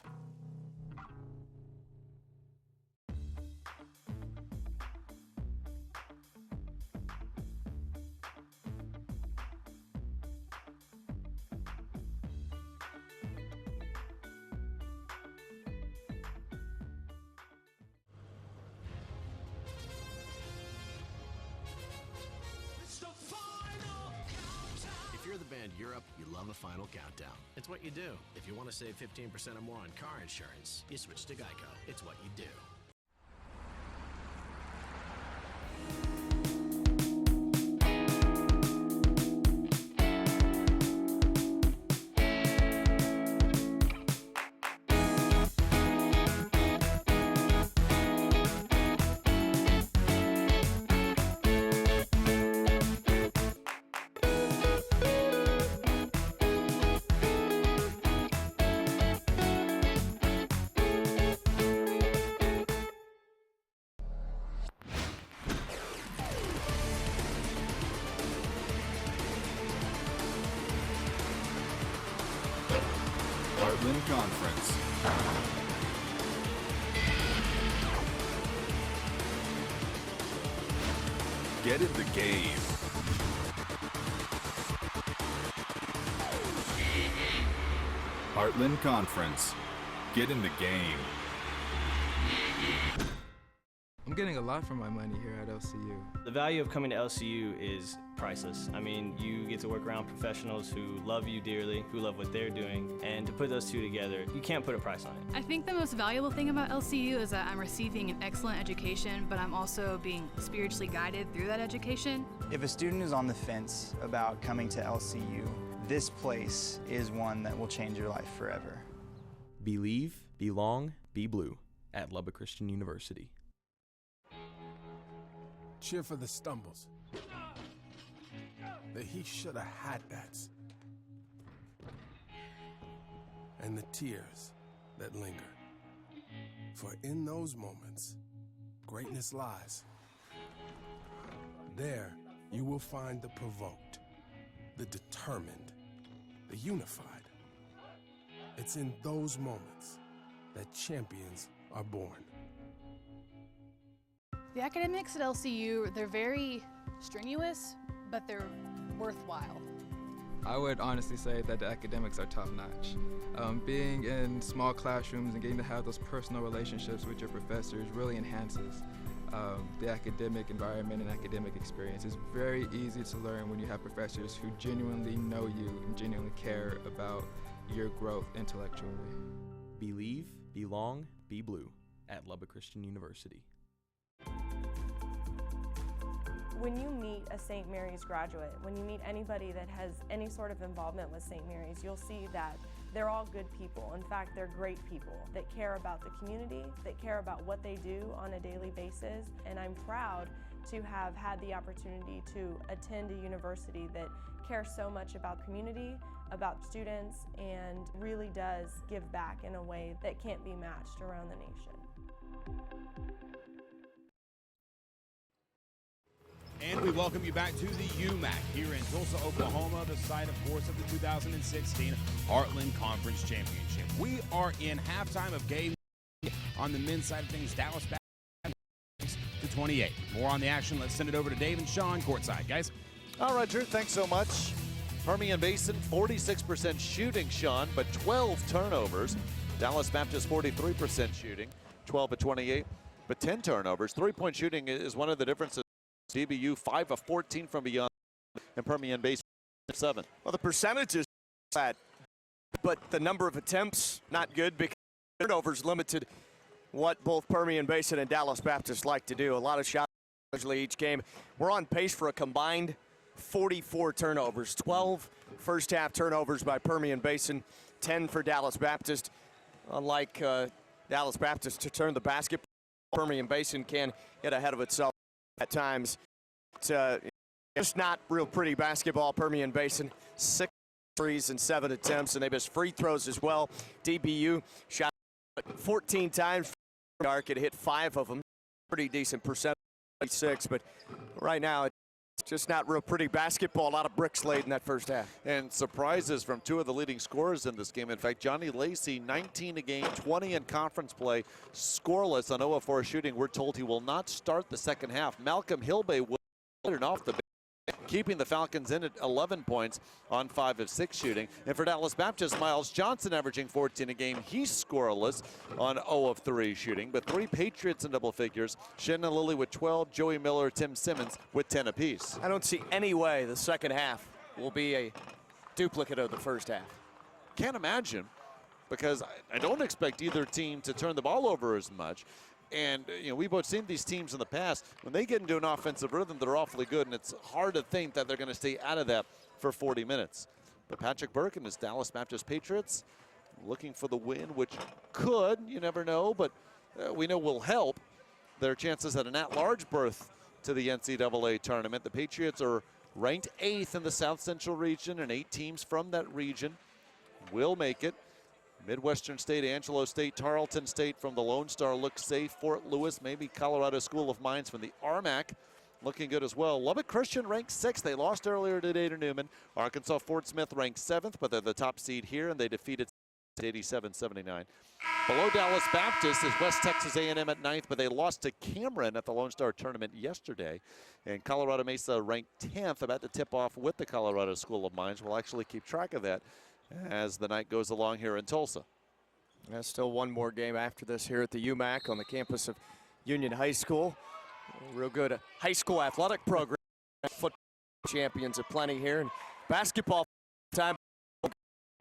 If you're the band Europe, you love a final countdown. It's what you do. If you want to save 15% or more on car insurance, you switch to Geico. It's what you do. Heartland Conference. Get in the game. Heartland Conference. Get in the game. I'm getting a lot for my money here at LCU. The value of coming to LCU is priceless. I mean, you get to work around professionals who love you dearly, who love what they're doing, and to put those two together, you can't put a price on it. I think the most valuable thing about LCU is that I'm receiving an excellent education, but I'm also being spiritually guided through that education. If a student is on the fence about coming to LCU, this place is one that will change your life forever. Believe, belong, be blue at Lubbock Christian University. Cheer for the stumbles. The he shoulda had that's. And the tears that linger. For in those moments, greatness lies. There, you will find the provoked, the determined, the unified. It's in those moments that champions are born. The academics at LCU, they're very strenuous, but they're worthwhile. I would honestly say that the academics are top-notch. Being in small classrooms and getting to have those personal relationships with your professors really enhances the academic environment and academic experience. It's very easy to learn when you have professors who genuinely know you and genuinely care about your growth intellectually. Believe, belong, be blue at Lubbock Christian University. When you meet a St. Mary's graduate, when you meet anybody that has any sort of involvement with St. Mary's, you'll see that they're all good people. In fact, they're great people that care about the community, that care about what they do on a daily basis. And I'm proud to have had the opportunity to attend a university that cares so much about community, about students, and really does give back in a way that can't be matched around the nation. And we welcome you back to the UMAC here in Tulsa, Oklahoma, the site, of course, of the 2016 Heartland Conference Championship. We are in halftime of game on the men's side of things. Dallas back to 28. More on the action. Let's send it over to Dave and Sean courtside, guys. All right, Drew, thanks so much. Permian Basin, 46% shooting, Sean, but 12 turnovers. Dallas Baptist, 43% shooting, 12 of 28, but 10 turnovers. Three-point shooting is one of the differences. DBU 5 of 14 from beyond, and Permian Basin 7. Well, the percentages bad, but the number of attempts not good because turnovers limited what both Permian Basin and Dallas Baptist like to do. A lot of shots usually each game. We're on pace for a combined 44 turnovers, 12 first half turnovers by Permian Basin, 10 for Dallas Baptist. Unlike Dallas Baptist to turn the basketball, Permian Basin can get ahead of itself at times. It's not real pretty basketball. Permian Basin, 6 threes and 7 attempts, and they missed free throws as well. DBU shot 14 times. Dark, it hit 5 of them. Pretty decent percent, 6, but right now it's just not real pretty basketball. A lot of bricks laid in that first half. And surprises from 2 of the leading scorers in this game. In fact, Johnny Lacey, 19 a game, 20 in conference play, scoreless on 0 of 4 shooting. We're told he will not start the second half. Malcolm Hilbay will get off the bench, keeping the Falcons in at 11 points on 5 of 6 shooting. And for Dallas Baptist, Miles Johnson averaging 14 a game. He's scoreless on 0 of 3 shooting, but 3 Patriots in double figures. Shannon Lilly with 12, Joey Miller, Tim Simmons with 10 apiece. I don't see any way the second half will be a duplicate of the first half. Can't imagine, because I don't expect either team to turn the ball over as much. And, we've both seen these teams in the past. When they get into an offensive rhythm, they're awfully good, and it's hard to think that they're going to stay out of that for 40 minutes. But Patrick Burke and his Dallas Baptist Patriots looking for the win, which could, you never know, but we know will help their chances at an at-large berth to the NCAA tournament. The Patriots are ranked 8th in the South Central region, and 8 teams from that region will make it. Midwestern State, Angelo State, Tarleton State from the Lone Star looks safe. Fort Lewis, maybe Colorado School of Mines from the RMAC looking good as well. Lubbock Christian ranked 6th. They lost earlier today to Newman. Arkansas Fort Smith ranked 7th, but they're the top seed here, and they defeated 87-79. Below Dallas Baptist is West Texas A&M at 9th, but they lost to Cameron at the Lone Star tournament yesterday. And Colorado Mesa ranked 10th, about to tip off with the Colorado School of Mines. We'll actually keep track of that as the night goes along here in Tulsa. There's still one more game after this here at the UMAC on the campus of Union High School. Real good high school athletic program. Football champions aplenty here, and basketball time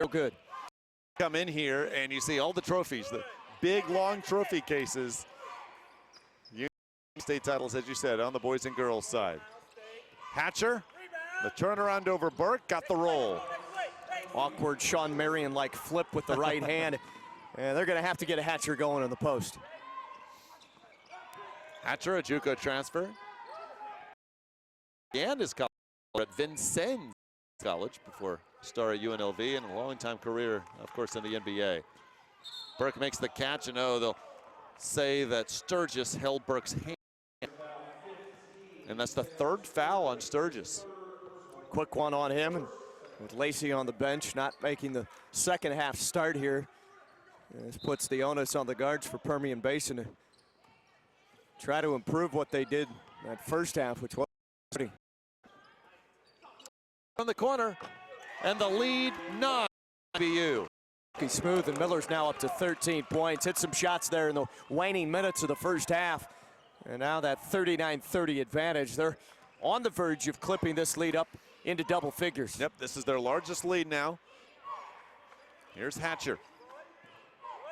real good. Come in here and you see all the trophies, the big long trophy cases. Union State titles, as you said, on the boys and girls side. Hatcher, the turnaround over Burke, got the roll. Awkward Sean Marion-like flip with the right hand. And they're going to have to get a Hatcher going in the post. Hatcher, a JUCO transfer. And his college at Vincennes College before star at UNLV, and a long-time career, of course, in the NBA. Burke makes the catch, and they'll say that Sturgis held Burke's hand. And that's the 3rd foul on Sturgis. Quick one on him, and with Lacey on the bench, not making the second half start here. This puts the onus on the guards for Permian Basin to try to improve what they did that first half, which was pretty. On the corner, and the lead 9 BU. Smooth, and Miller's now up to 13 points. Hit some shots there in the waning minutes of the first half. And now that 39-30 advantage. They're on the verge of clipping this lead up into double figures. Yep, this is their largest lead now. Here's Hatcher.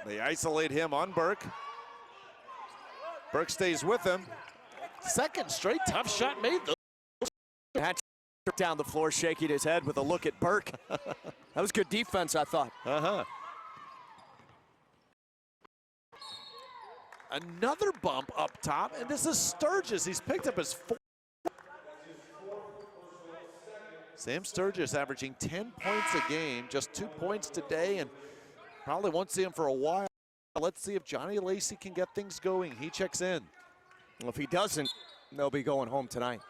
They isolate him on Burke. Burke stays with him. Second straight tough shot made though. Hatcher down the floor, shaking his head with a look at Burke. That was good defense, I thought. Another bump up top, and this is Sturgis. He's picked up his 4th. Sam Sturgis averaging 10 points a game, just 2 points today, and probably won't see him for a while. Let's see if Johnny Lacey can get things going. He checks in. Well, if he doesn't, they'll be going home tonight.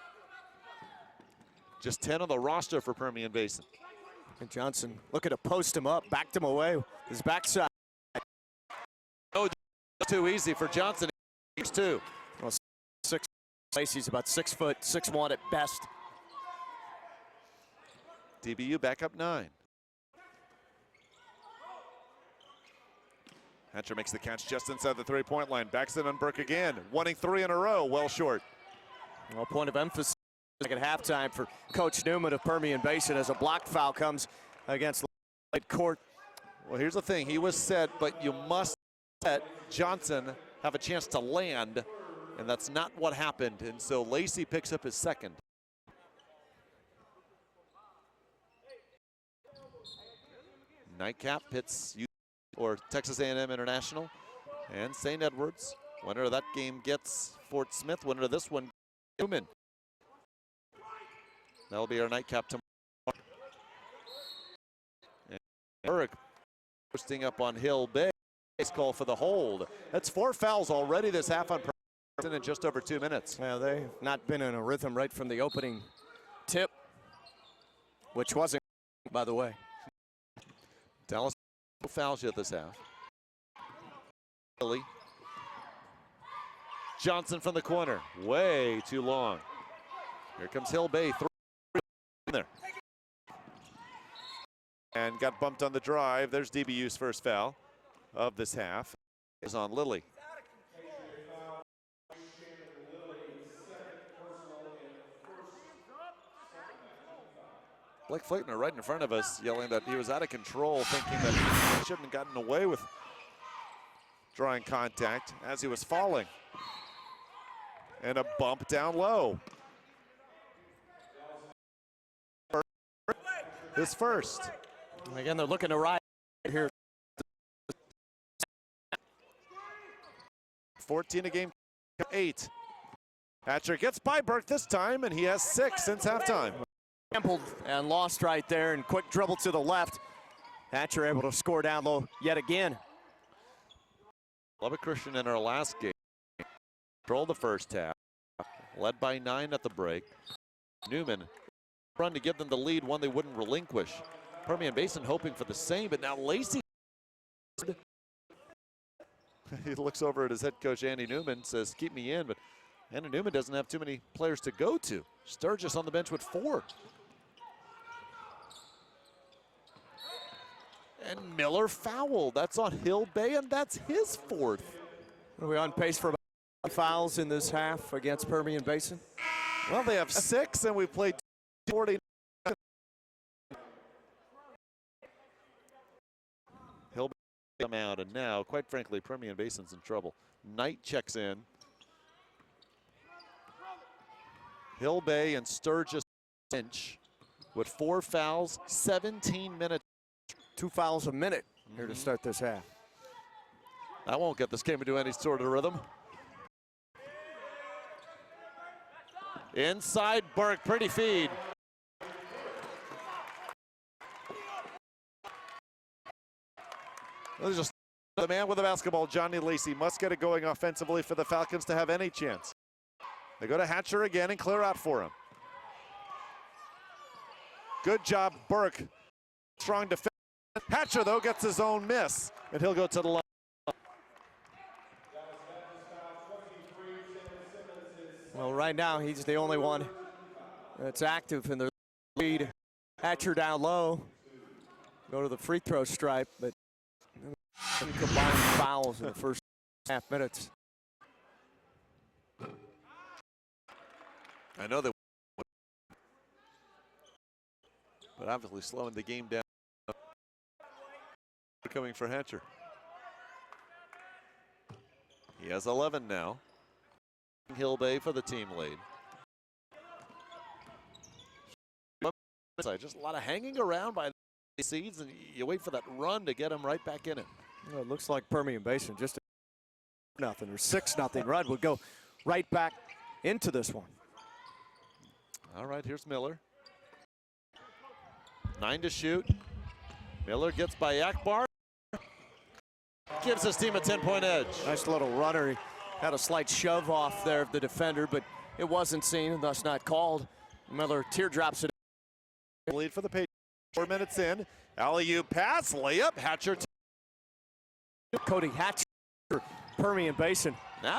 Just 10 on the roster for Permian Basin. And Johnson looking to post him up, backed him away. His backside. Oh, too easy for Johnson. Here's 2. Well, 6. He's about 6 foot, 6'1" at best. DBU back up 9. Hatcher makes the catch just inside the 3-point line. Backs it on Burke again. Wanting 3 in a row, well short. Well, point of emphasis at halftime for Coach Newman of Permian Basin as a block foul comes against late court. Well, here's the thing. He was set, but you must let Johnson have a chance to land, and that's not what happened. And so Lacey picks up his second. Nightcap pits or Texas A&M International and St. Edwards. Winner of that game gets Fort Smith. Winner of this one, Newman. That'll be our nightcap tomorrow. And Eric posting up on Hill Bay. Nice call for the hold. That's 4 fouls already this half on Permian in just over 2 minutes. Yeah, they've not been in a rhythm right from the opening tip, which wasn't, by the way. Dallas fouls yet this half. Johnson from the corner, way too long. Here comes Hill Bay, 3 in there. And got bumped on the drive. There's DBU's first foul of this half. Is on Lilly. Blake Fleitner right in front of us yelling that he was out of control, thinking that he shouldn't have gotten away with drawing contact as he was falling. And a bump down low. His first. Again, they're looking to ride here. 14 a game, 8. Hatcher gets by Burke this time, and he has 6 since halftime. Gambled and lost right there, and quick dribble to the left. Hatcher able to score down low yet again. Lubbock Christian in our last game controlled the first half, led by 9 at the break. Newman run to give them the lead, one they wouldn't relinquish. Permian Basin hoping for the same, but now Lacey. He looks over at his head coach, Andy Newman, says, keep me in, but Andy Newman doesn't have too many players to go to. Sturgis on the bench with 4. And Miller fouled. That's on Hill Bay, and that's his 4th. Are we on pace for about fouls in this half against Permian Basin? Well, they have 6, and we played 40. Hill Bay come out, and now, quite frankly, Permian Basin's in trouble. Knight checks in. Hill Bay and Sturgis bench with 4 fouls, 17 minutes. 2 fouls a minute here to start this half. That won't get this game into any sort of rhythm. Inside Burke, pretty feed. This is just the man with the basketball, Johnny Lacey, must get it going offensively for the Falcons to have any chance. They go to Hatcher again and clear out for him. Good job, Burke. Strong defense. Hatcher, though, gets his own miss, and he'll go to the line. Well, right now, he's the only one that's active in the lead. Hatcher down low. Go to the free throw stripe, but combined fouls in the first half minutes. I know that, but obviously slowing the game down. Coming for Hatcher. He has 11 now. Hill Bay for the team lead. Just a lot of hanging around by the seeds, and you wait for that run to get him right back in it. Well, it looks like Permian Basin just a 0 or 6-0 run would go right back into this one. All right, here's Miller. 9 to shoot. Miller gets by Akbar. Gives his team a 10-point edge. Nice little runner. He had a slight shove off there of the defender, but it wasn't seen and thus not called. Miller teardrops it. Lead for the Patriots. 4 minutes in. Alley-oop pass, layup. Hatcher. Cody Hatcher, Permian Basin. Now,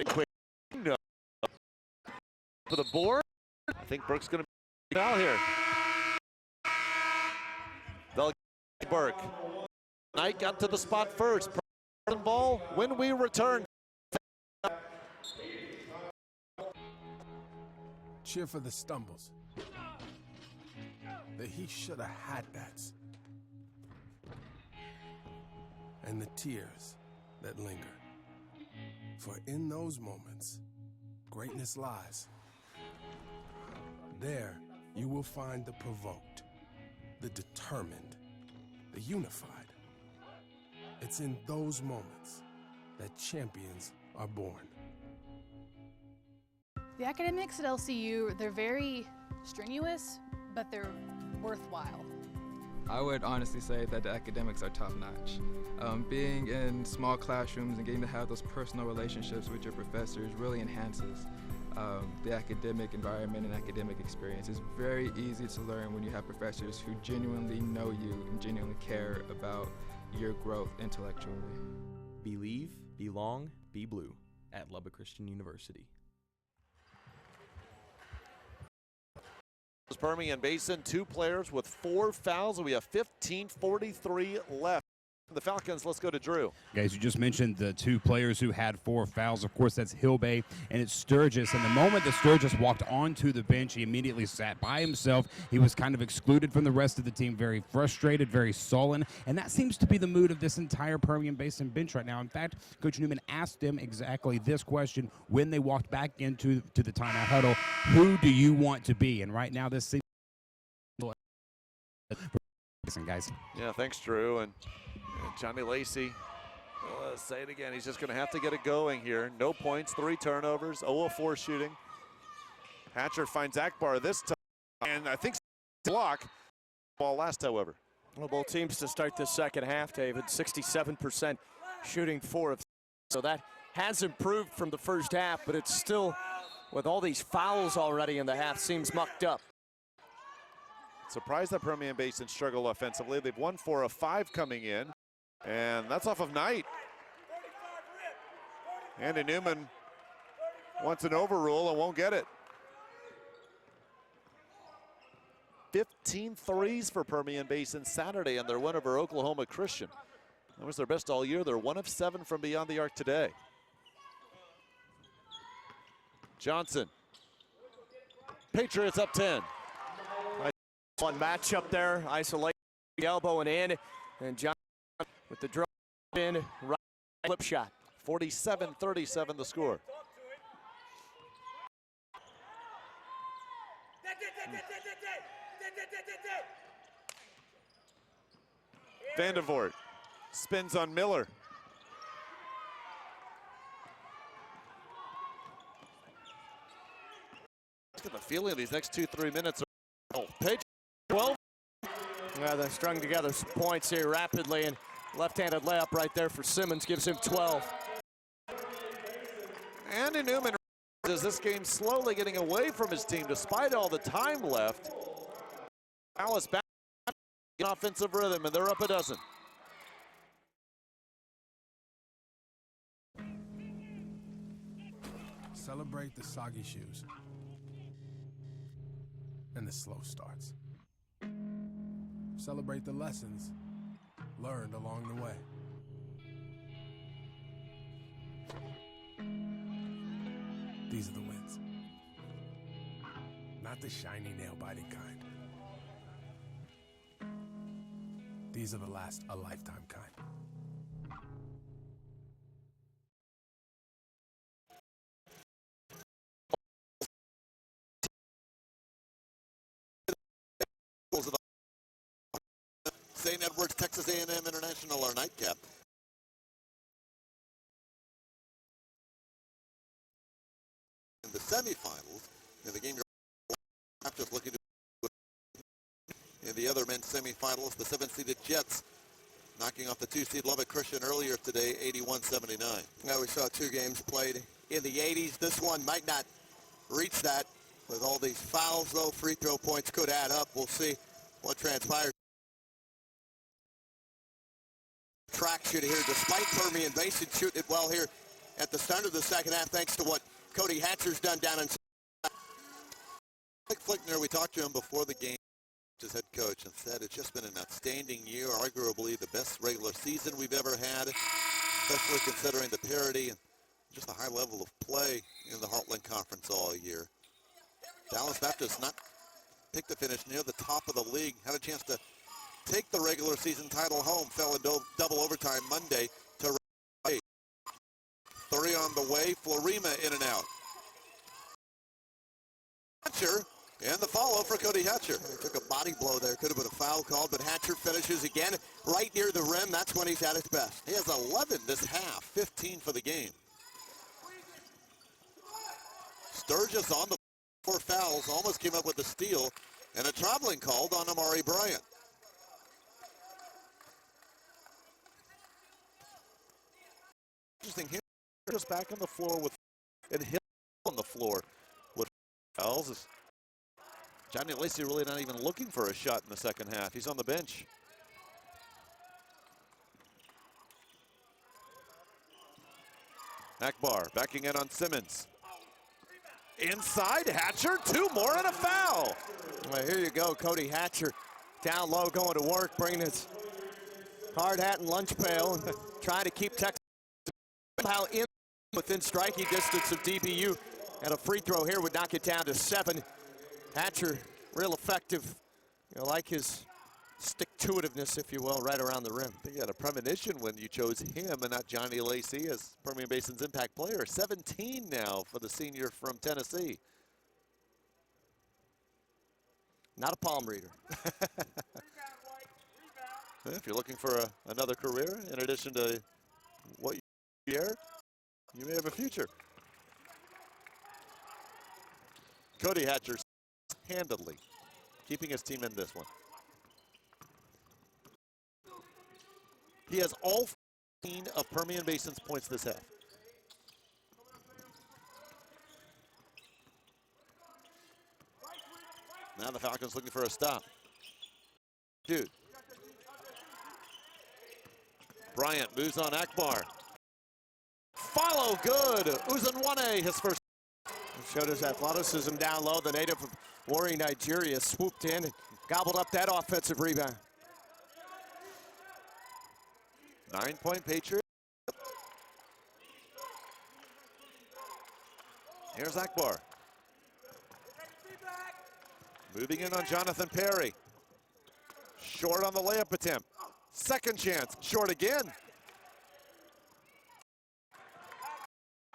quick for the board. I think Burke's going to be out here. They'll get Burke. Knight got to the spot first. Ball when we return. Cheer for the stumbles. That he should have had that. And the tears that linger. For in those moments, greatness lies. There, you will find the provoked, the determined, the unified. It's in those moments that champions are born. The academics at LCU, they're very strenuous, but they're worthwhile. I would honestly say that the academics are top-notch. Being in small classrooms and getting to have those personal relationships with your professors really enhances the academic environment and academic experience. It's very easy to learn when you have professors who genuinely know you and genuinely care about your growth intellectually. Believe, belong, be blue at Lubbock Christian University. Permian Basin, 2 players with 4 fouls. We have 15:43 left. The Falcons, let's go to Drew. Guys, you just mentioned the 2 players who had 4 fouls. Of course, that's Hilbay and it's Sturgis. And the moment that Sturgis walked onto the bench, he immediately sat by himself. He was kind of excluded from the rest of the team, very frustrated, very sullen. And that seems to be the mood of this entire Permian Basin bench right now. In fact, Coach Newman asked them exactly this question when they walked back into the timeout huddle. Who do you want to be? And right now, this seems guys. Yeah, thanks, Drew. And Johnny Lacey, say it again, he's just going to have to get it going here. No points, 3 turnovers, 0 of 4 shooting. Hatcher finds Akbar this time, and I think block. Ball last, however. Well, both teams to start this second half, David, 67% shooting 4 of 6. So that has improved from the first half, but it's still, with all these fouls already in the half, seems mucked up. Surprised that Permian Basin struggled offensively. They've won 4 of 5 coming in, and that's off of Knight. Andy Newman wants an overrule and won't get it. 15 threes for Permian Basin Saturday in their win over Oklahoma Christian. That was their best all year. They're 1 of 7 from beyond the arc today. Johnson. Patriots up 10. One matchup there, isolate the elbow and in, and John with the drop in, right flip shot. 47-37 the score. Vandevort spins on Miller. Let's get the feeling these next 2-3 minutes are Patriots 12. Yeah, they're strung together some points here rapidly, and left-handed layup right there for Simmons gives him 12. Andy Newman is this game slowly getting away from his team despite all the time left. Alice back in offensive rhythm, and they're up a dozen. Celebrate the soggy shoes and the slow starts. Celebrate the lessons learned along the way. These are the wins. Not the shiny nail-biting kind. These are the last a lifetime kind. St. Edward's Texas A&M International, our nightcap. In the semifinals, in the game you're just looking to in the other men's semifinals, the 7-seeded Jets knocking off the 2-seed Lubbock Christian earlier today, 81-79. Now we saw 2 games played in the 80s. This one might not reach that, With all these fouls, though, free throw points could add up. We'll see what transpires. Traction here, despite Permian Basin shooting it well here at the start of the second half, thanks to what Cody Hatcher's done down in Mike Flickner. We talked to him before the game, his head coach, and said it's just been an outstanding year, arguably the best regular season we've ever had, especially considering the parity and just a high level of play in the Heartland Conference all year. Dallas Baptist not picked to finish near the top of the league, had a chance to take the regular season title home, fell in double overtime Monday to Ray. 30 on the way, Florima in and out. Hatcher, and the follow for Cody Hatcher. He took a body blow there, could have been a foul called, but Hatcher finishes again right near the rim. That's when he's at his best. He has 11 this half, 15 for the game. Sturgis on the 4 fouls, almost came up with a steal, and a traveling called on Amari Bryant. Interesting here, just back on the floor with, and Hill on the floor with fouls. Johnny Lacey really not even looking for a shot in the second half. He's on the bench. Akbar backing in on Simmons. Inside, Hatcher, 2 more and a foul. Well, here you go, Cody Hatcher down low, going to work, bringing his hard hat and lunch pail, and trying to keep Texas somehow in within striking distance of DBU. And a free throw here would knock it down to 7. Hatcher, real effective, you know, like his stick-to-itiveness, if you will, right around the rim. I think you had a premonition when you chose him and not Johnny Lacey as Permian Basin's impact player. 17 now for the senior from Tennessee. Not a palm reader. If you're looking for another career, in addition to what you hear, you may have a future. Cody Hatcher handedly keeping his team in this one. He has all 15 of Permian Basin's points this half. Now the Falcons looking for a stop. Dude. Bryant moves on Akbar. Follow good. Uzunwane, his first. Showed his athleticism down low. The native of Warri, Nigeria, swooped in and gobbled up that offensive rebound. 9-point Patriots. Here's Akbar. Moving in on Jonathan Perry. Short on the layup attempt. Second chance, short again.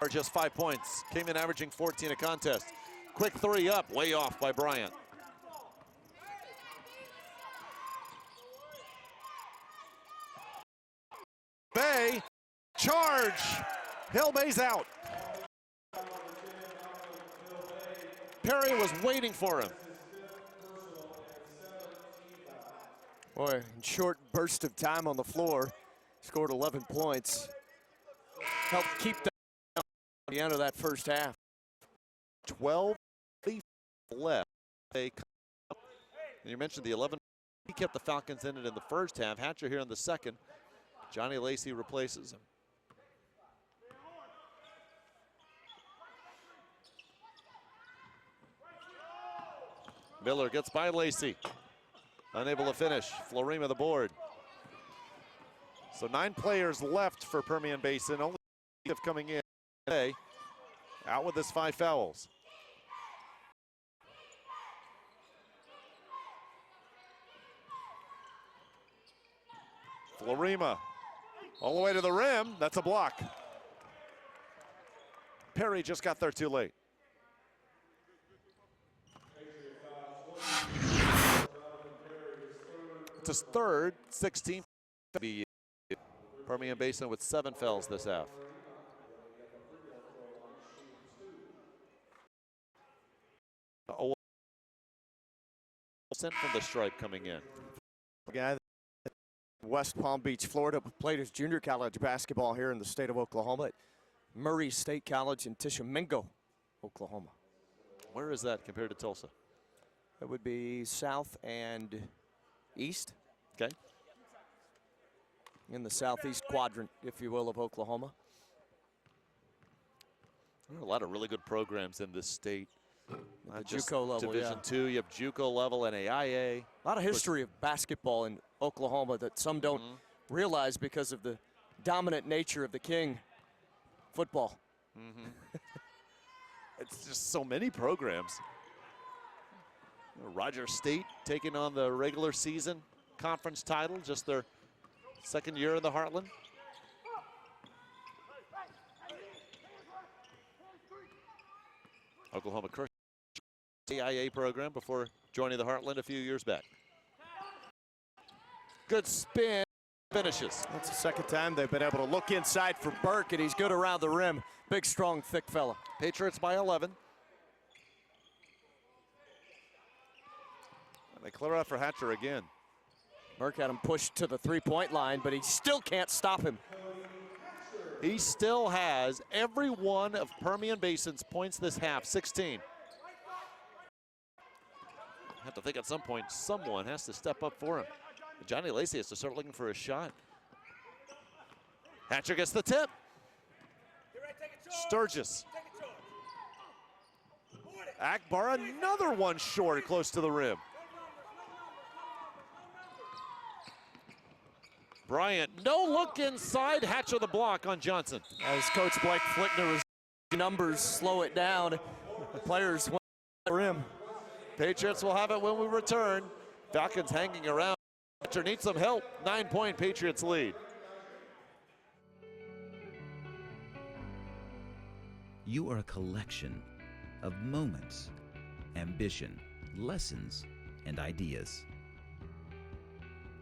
Or just 5 points. Came in averaging 14 a contest. Quick 3 up, way off by Bryant. Bay, charge. Hill Bay's out. Perry was waiting for him. Boy, in short burst of time on the floor, scored 11 points. Helped keep them at the end of that first half. 12 left. And you mentioned the 11. He kept the Falcons in it in the first half. Hatcher here in the second. Johnny Lacey replaces him. Miller gets by Lacey. Unable to finish. Florima the board. So 9 players left for Permian Basin. Only coming in today. Out with his 5 fouls. Florima all the way to the rim. That's a block. Perry just got there too late. It's his third, 16th. Permian Basin with 7 fouls this half. Sent from the stripe coming in. Guy West Palm Beach, Florida, played his junior college basketball here in the state of Oklahoma at Murray State College in Tishomingo, Oklahoma. Where is that compared to Tulsa? It would be south and east. Okay. In the southeast quadrant, if you will, of Oklahoma. There are a lot of really good programs in this state. The JUCO level, Division II, you have JUCO level, NAIA. A lot of history of basketball in Oklahoma that some don't realize because of the dominant nature of the King football. It's just so many programs. Roger State taking on the regular season conference title, just their second year in the Heartland. Oklahoma Christian AIA program before joining the Heartland a few years back. Good spin, finishes. That's the second time they've been able to look inside for Burke, and he's good around the rim. Big, strong, thick fella. Patriots by 11. And they clear out for Hatcher again. Burke had him pushed to the three-point line, but he still can't stop him. He still has every one of Permian Basin's points this half, 16. I have to think at some point someone has to step up for him. Johnny Lacey has to start looking for a shot. Hatcher gets the tip. Sturgis. Akbar, another one short, close to the rim. Bryant, no look inside. Hatcher the block on Johnson. As Coach Blake Flickner was numbers slow it down. The players went to the rim. Patriots will have it when we return. Falcons hanging around. Hatcher needs some help. 9-point Patriots lead. You are a collection of moments, ambition, lessons, and ideas.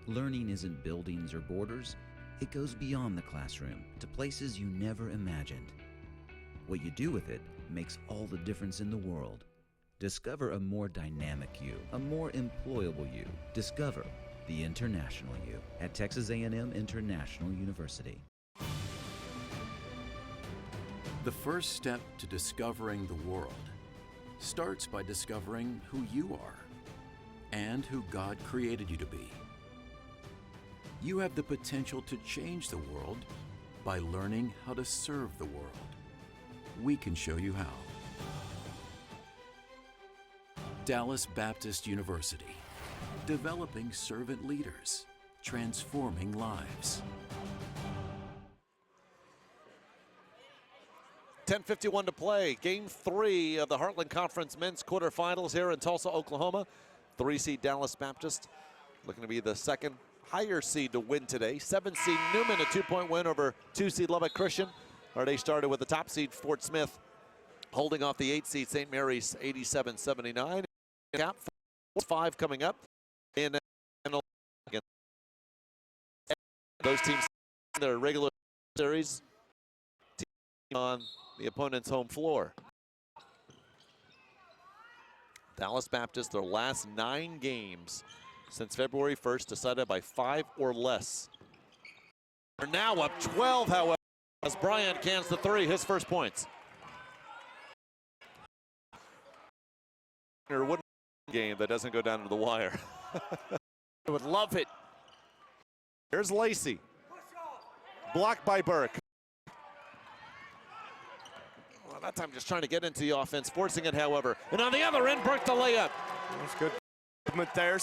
Learning isn't buildings or borders. It goes beyond the classroom to places you never imagined. What you do with it makes all the difference in the world. Discover a more dynamic you, a more employable you. Discover the international you at Texas A&M International University. The first step to discovering the world starts by discovering who you are and who God created you to be. You have the potential to change the world by learning how to serve the world. We can show you how. Dallas Baptist University, developing servant leaders, transforming lives. 10:51 to play. Game 3 of the Heartland Conference men's quarterfinals here in Tulsa, Oklahoma. 3-seed Dallas Baptist looking to be the second higher seed to win today. 7-seed Newman, a 2-point win over 2-seed Lubbock Christian. Our day started with the top seed Fort Smith holding off the 8-seed St. Mary's 87-79. Cap 5 coming up in those teams in their regular series on the opponent's home floor. Dallas Baptist, their last 9 games since February 1st, decided by 5 or less. They're now up 12, however, as Bryant cans the 3, his first points. Wouldn't game that doesn't go down to the wire. I would love it. Here's Lacey. Blocked by Burke. Well, that time just trying to get into the offense, forcing it, however. And on the other end, Burke the layup. That's good movement there.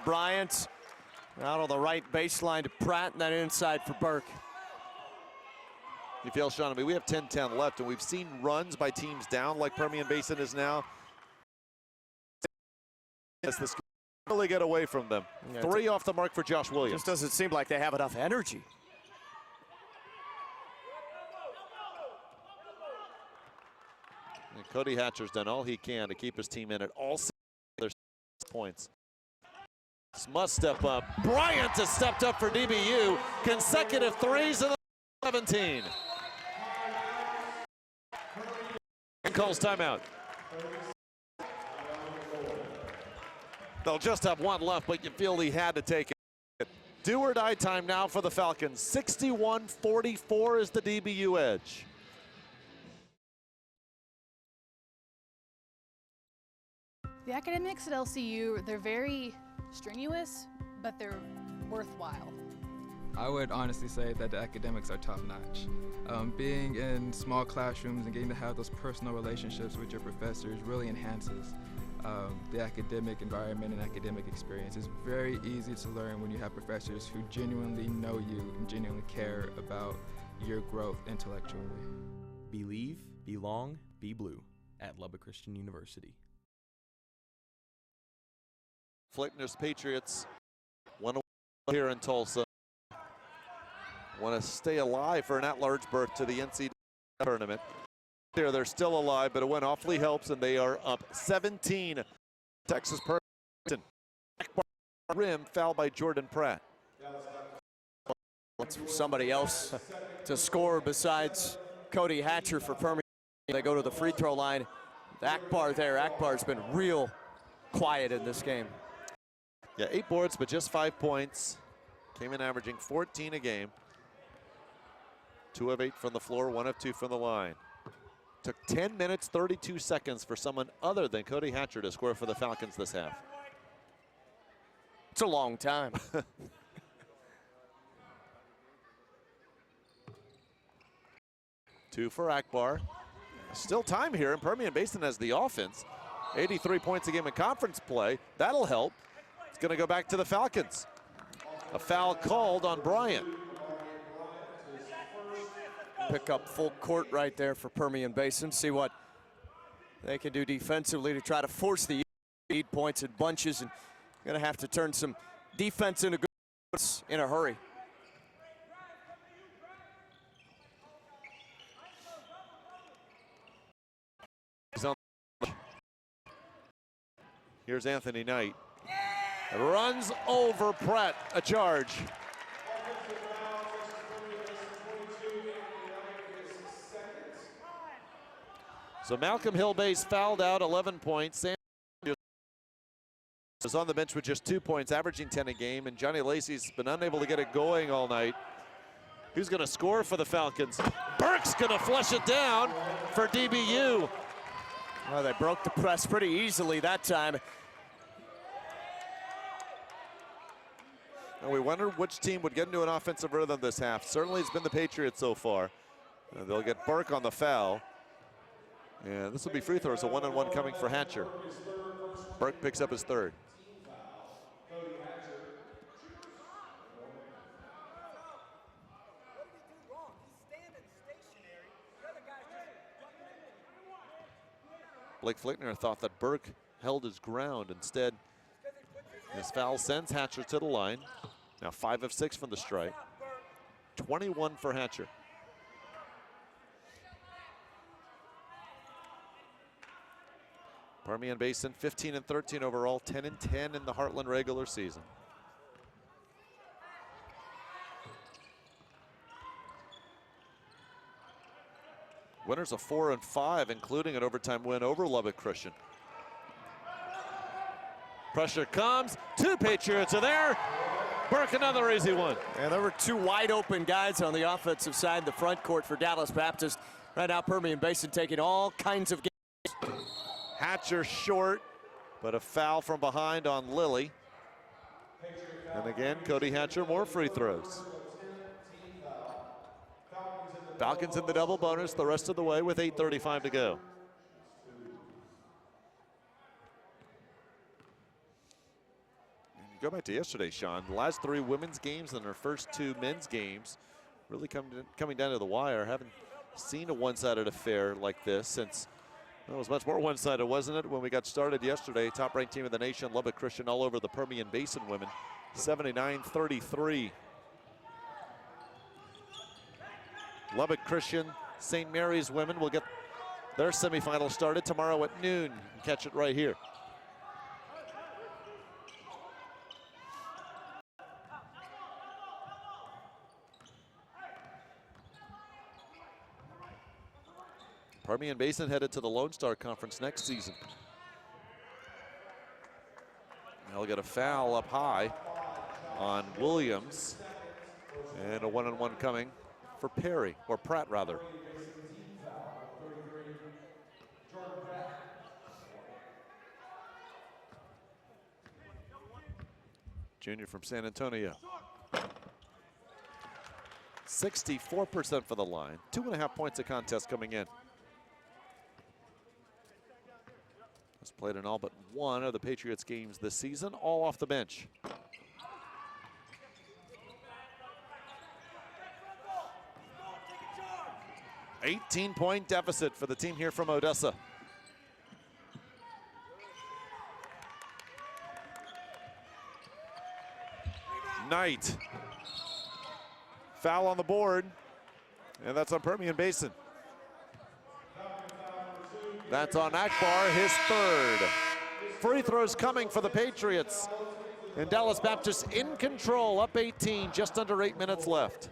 Bryant out on the right baseline to Pratt, and then inside for Burke. You feel, Sean, I mean, we have 10-10 left, and we've seen runs by teams down like Permian Basin is now. This really get away from them. Yeah, 3 off the mark for Josh Williams. Just doesn't seem like they have enough energy. And Cody Hatcher's done all he can to keep his team in at all 6 points. This must step up. Bryant has stepped up for DBU. Consecutive 3s in the 17. And calls timeout. They'll just have 1 left, but you feel he had to take it. Do or die time now for the Falcons. 61-44 is the DBU edge. The academics at LCU, they're very strenuous, but they're worthwhile. I would honestly say that the academics are top-notch. Being in small classrooms and getting to have those personal relationships with your professors really enhances the academic environment and academic experience. It's very easy to learn when you have professors who genuinely know you and genuinely care about your growth intellectually. Believe, belong, be blue at Lubbock Christian University. Flickner's Patriots won here in Tulsa. Want to stay alive for an at-large berth to the NCAA tournament. Here, they're still alive, but a win awfully helps, and they are up 17. Texas-Permian. Rim foul by Jordan Pratt. It's somebody else to score besides Cody Hatcher for Permian. They go to the free throw line. Akbar there. Akbar's been real quiet in this game. Yeah, 8 boards, but just 5 points. Came in averaging 14 a game. 2 of 8 from the floor, 1 of 2 from the line. Took 10 minutes, 32 seconds for someone other than Cody Hatcher to score for the Falcons this half. It's a long time. 2 for Akbar. Still time here, and Permian Basin has the offense. 83 points a game in conference play. That'll help. It's going to go back to the Falcons. A foul called on Bryant. Pick up full court right there for Permian Basin. See what they can do defensively to try to force the lead, points in bunches, and going to have to turn some defense into good in a hurry. Here's Anthony Knight. Runs over Pratt, a charge. So Malcolm Hillbay's fouled out, 11 points. Sam is on the bench with just 2 points, averaging 10 a game, and Johnny Lacey's been unable to get it going all night. Who's going to score for the Falcons? Burke's going to flush it down for DBU. Well, they broke the press pretty easily that time. And we wondered which team would get into an offensive rhythm this half. Certainly it's been the Patriots so far. They'll get Burke on the foul. And this will be free throws, a one-on-one coming for Hatcher. Burke picks up his third. Blake Flickner thought that Burke held his ground. Instead, his foul sends Hatcher to the line. Now 5 of 6 from the stripe. 21 for Hatcher. Permian Basin 15 and 13 overall, 10 and 10 in the Heartland regular season. Winners of 4 and 5, including an overtime win over Lubbock Christian. Pressure comes, 2 Patriots are there. Burke, another easy one. And there were 2 wide open guys on the offensive side in the front court for Dallas Baptist. Right now, Permian Basin taking all kinds of games. Hatcher short, but a foul from behind on Lilly. And again, Cody Hatcher, more free throws. Falcons in the double bonus the rest of the way with 8:35 to go. And you go back to yesterday, Sean. The last 3 women's games and our first 2 men's games really coming down to the wire. Haven't seen a one-sided affair like this since, well, it was much more one-sided, wasn't it, when we got started yesterday. Top-ranked team in the nation, Lubbock Christian, all over the Permian Basin women, 79-33. Lubbock Christian, St. Mary's women will get their semifinal started tomorrow at noon. You can catch it right here. Permian Basin headed to the Lone Star Conference next season. They'll get a foul up high on Williams, and a one-on-one coming for Perry, or Pratt rather. junior from San Antonio. 64% for the line. 2.5 points a contest coming in. Has played in all but one of the Patriots games this season, all off the bench. $18-point deficit for the team here from Odessa. Knight. Foul on the board, and that's on Permian Basin. That's on Akbar, his third. Free throws coming for the Patriots. And Dallas Baptist in control, up 18, just under 8 minutes left.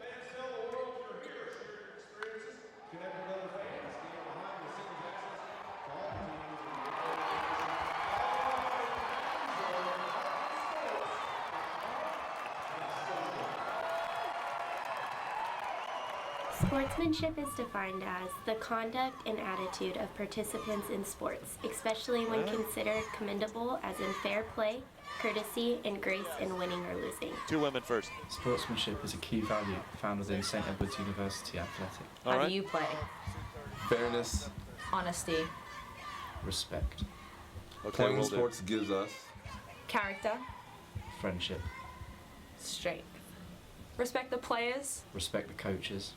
Sportsmanship is defined as the conduct and attitude of participants in sports, especially when considered commendable as in fair play, courtesy, and grace in winning or losing. Two women first. Sportsmanship is a key value found within St. Edward's University Athletic. How do you play? Fairness. Honesty. Respect. Playing sports gives us Character. Friendship. Strength. Respect the players. Respect the coaches.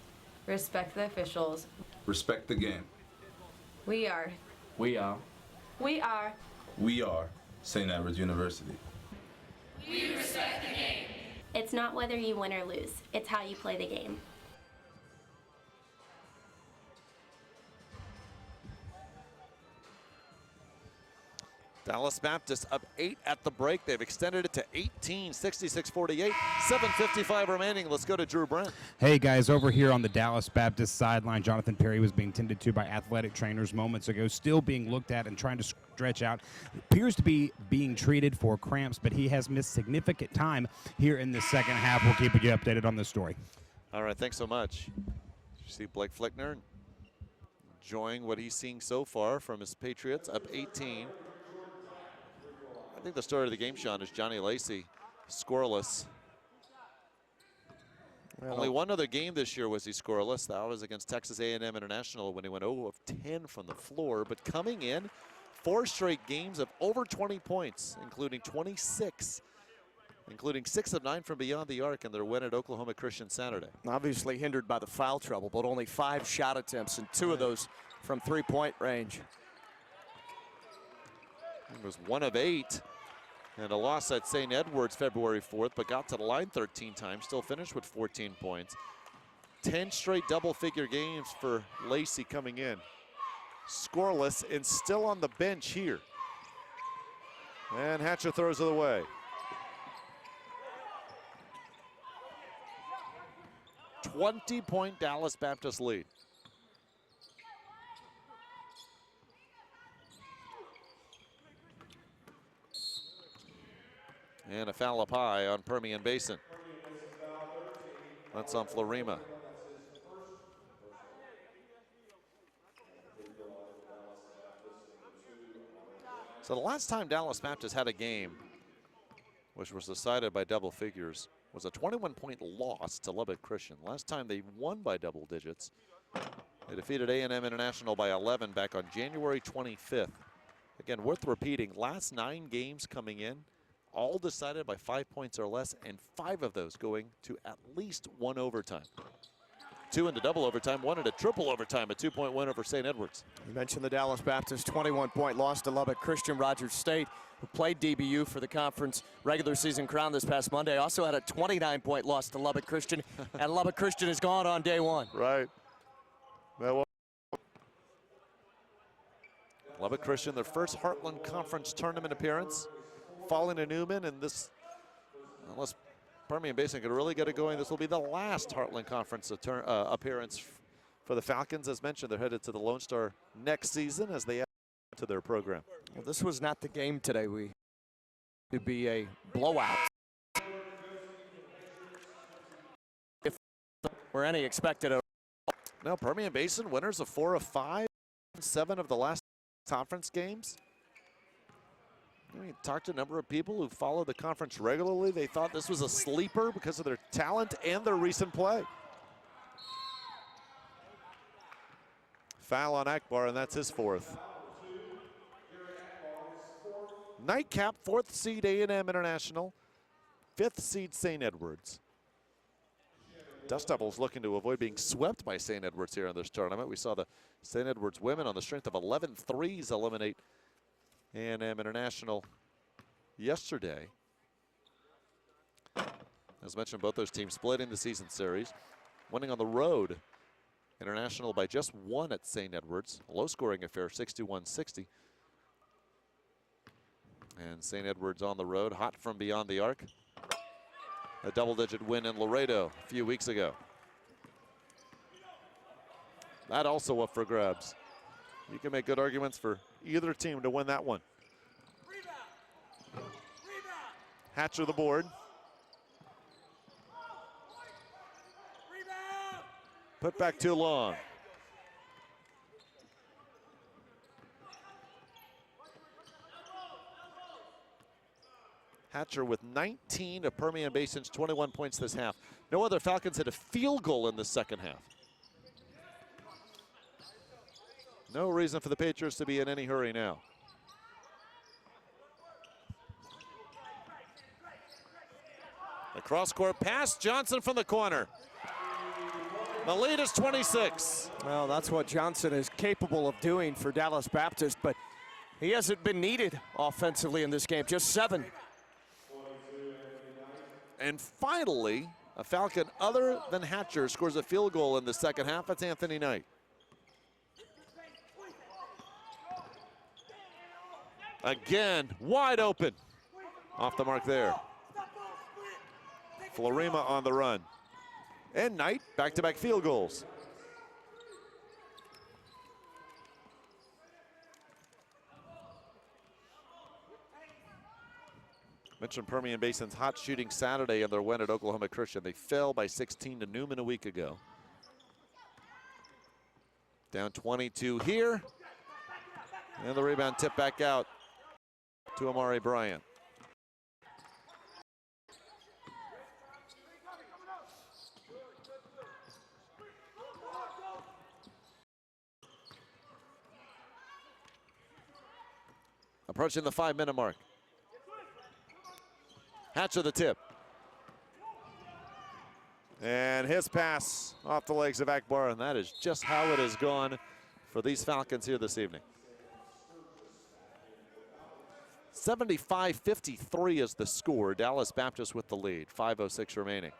Respect the officials. respect the game. We are. We are. We are. We are St. Edward's University. We respect the game. It's not whether you win or lose, it's how you play the game. Dallas Baptist up 8 at the break. They've extended it to 18, 66-48, 7:55 remaining. Let's go to Drew Brent. Hey guys, over here on the Dallas Baptist sideline, Jonathan Perry was being tended to by athletic trainers moments ago, still being looked at and trying to stretch out. Appears to be being treated for cramps, but he has missed significant time here in the second half. We'll keep you updated on this story. All right, thanks so much. You see Blake Flickner enjoying what he's seeing so far from his Patriots, up 18. I think the story of the game, Sean, is Johnny Lacey, scoreless. Well, only one other game this year was he scoreless. That was against Texas A&M International when he went 0 of 10 from the floor. But coming in, 4 straight games of over 20 points, including 26, including 6 of 9 from beyond the arc in their win at Oklahoma Christian Saturday. Obviously hindered by the foul trouble, but only 5 shot attempts and 2 of those from three-point range. It was 1 of 8 and a loss at St. Edward's February 4th, but got to the line 13 times, still finished with 14 points. 10 straight double-figure games for Lacey coming in. Scoreless and still on the bench here. And Hatcher throws it away. A 20-point Dallas Baptist lead. And a foul up high on Permian Basin. That's on Florima. So the last time Dallas Baptist had a game which was decided by double figures was a 21-point loss to Lubbock Christian. Last time they won by double digits, they defeated A&M International by 11 back on January 25th. Again, worth repeating, last 9 games coming in, all decided by 5 points or less, and 5 of those going to at least 1 overtime. 2 into double overtime, 1 into triple overtime, a 2-point win over St. Edward's. You mentioned the Dallas Baptist 21-point loss to Lubbock Christian. Rogers State, who played DBU for the conference regular season crown this past Monday, also had a 29-point loss to Lubbock Christian, and Lubbock Christian is gone on day 1. Right. Lubbock Christian, their first Heartland Conference tournament appearance, falling to Newman, and this, unless Permian Basin could really get it going, this will be the last Heartland Conference appearance for the Falcons. As mentioned, they're headed to the Lone Star next season as they add to their program. Well, this was not the game today. To be a blowout. If were any expected. No, Permian Basin winners of 4 of 5, 7 of the last conference games. We talked to a number of people who follow the conference regularly. They thought this was a sleeper because of their talent and their recent play. Foul on Akbar, and that's his fourth. Nightcap, 4th seed A&M International, 5th seed St. Edwards. Dust Devils looking to avoid being swept by St. Edwards here in this tournament. We saw the St. Edwards women on the strength of 11 threes eliminate A&M International yesterday. As mentioned, both those teams splitting the season series, winning on the road. International by just 1 at St. Edwards, a low-scoring affair, 61-60. And St. Edwards on the road, hot from beyond the arc. A double-digit win in Laredo a few weeks ago. That also up for grabs. You can make good arguments for either team to win that one. Hatcher the board. Put back too long. Hatcher with 19 of Permian Basin's 21 points this half. No other Falcons hit a field goal in the second half. No reason for the Patriots to be in any hurry now. The cross-court pass, Johnson from the corner. The lead is 26. Well, that's what Johnson is capable of doing for Dallas Baptist, but he hasn't been needed offensively in this game, just 7. And finally, a Falcon other than Hatcher scores a field goal in the second half. That's Anthony Knight. Again, wide open. Off the mark there. Florima on the run. And Knight, back-to-back field goals. Mentioned Permian Basin's hot shooting Saturday in their win at Oklahoma Christian. They fell by 16 to Newman a week ago. Down 22 here. And the rebound tipped back out to Amari Bryant. Approaching the 5-minute mark. Hatcher the tip. And his pass off the legs of Akbar, and that is just how it has gone for these Falcons here this evening. 75-53 is the score. Dallas Baptist with the lead, 5:06 remaining.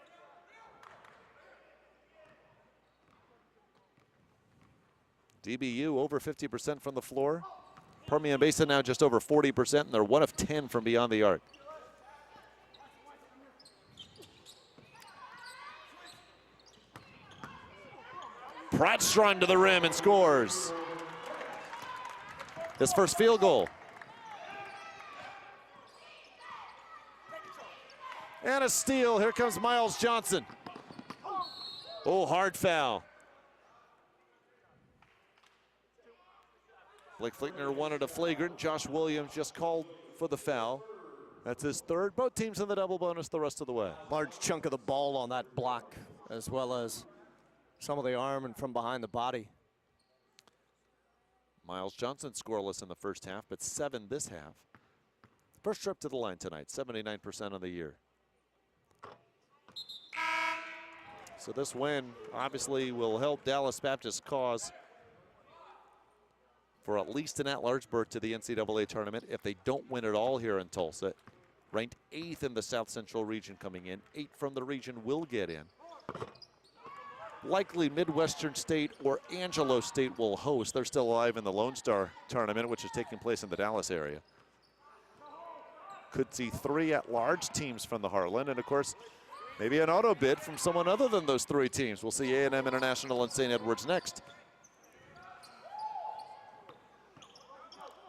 DBU over 50% from the floor. Permian Basin now just over 40%, and they're 1 of 10 from beyond the arc. Pratt's run to the rim and scores. His first field goal. And a steal. Here comes Miles Johnson. Oh, hard foul. Blake Fleetner wanted a flagrant. Josh Williams just called for the foul. That's his third. Both teams in the double bonus the rest of the way. Large chunk of the ball on that block, as well as some of the arm and from behind the body. Miles Johnson scoreless in the first half, but 7 this half. First trip to the line tonight, 79% of the year. So this win obviously will help Dallas Baptist's cause for at least an at-large berth to the NCAA tournament. If they don't win it all here in Tulsa, ranked 8th in the South Central region coming in, 8 from the region will get in. Likely Midwestern State or Angelo State will host. They're still alive in the Lone Star tournament, which is taking place in the Dallas area. Could see 3 at-large teams from the Heartland, and of course, maybe an auto bid from someone other than those 3 teams. We'll see A&M International and St. Edwards next.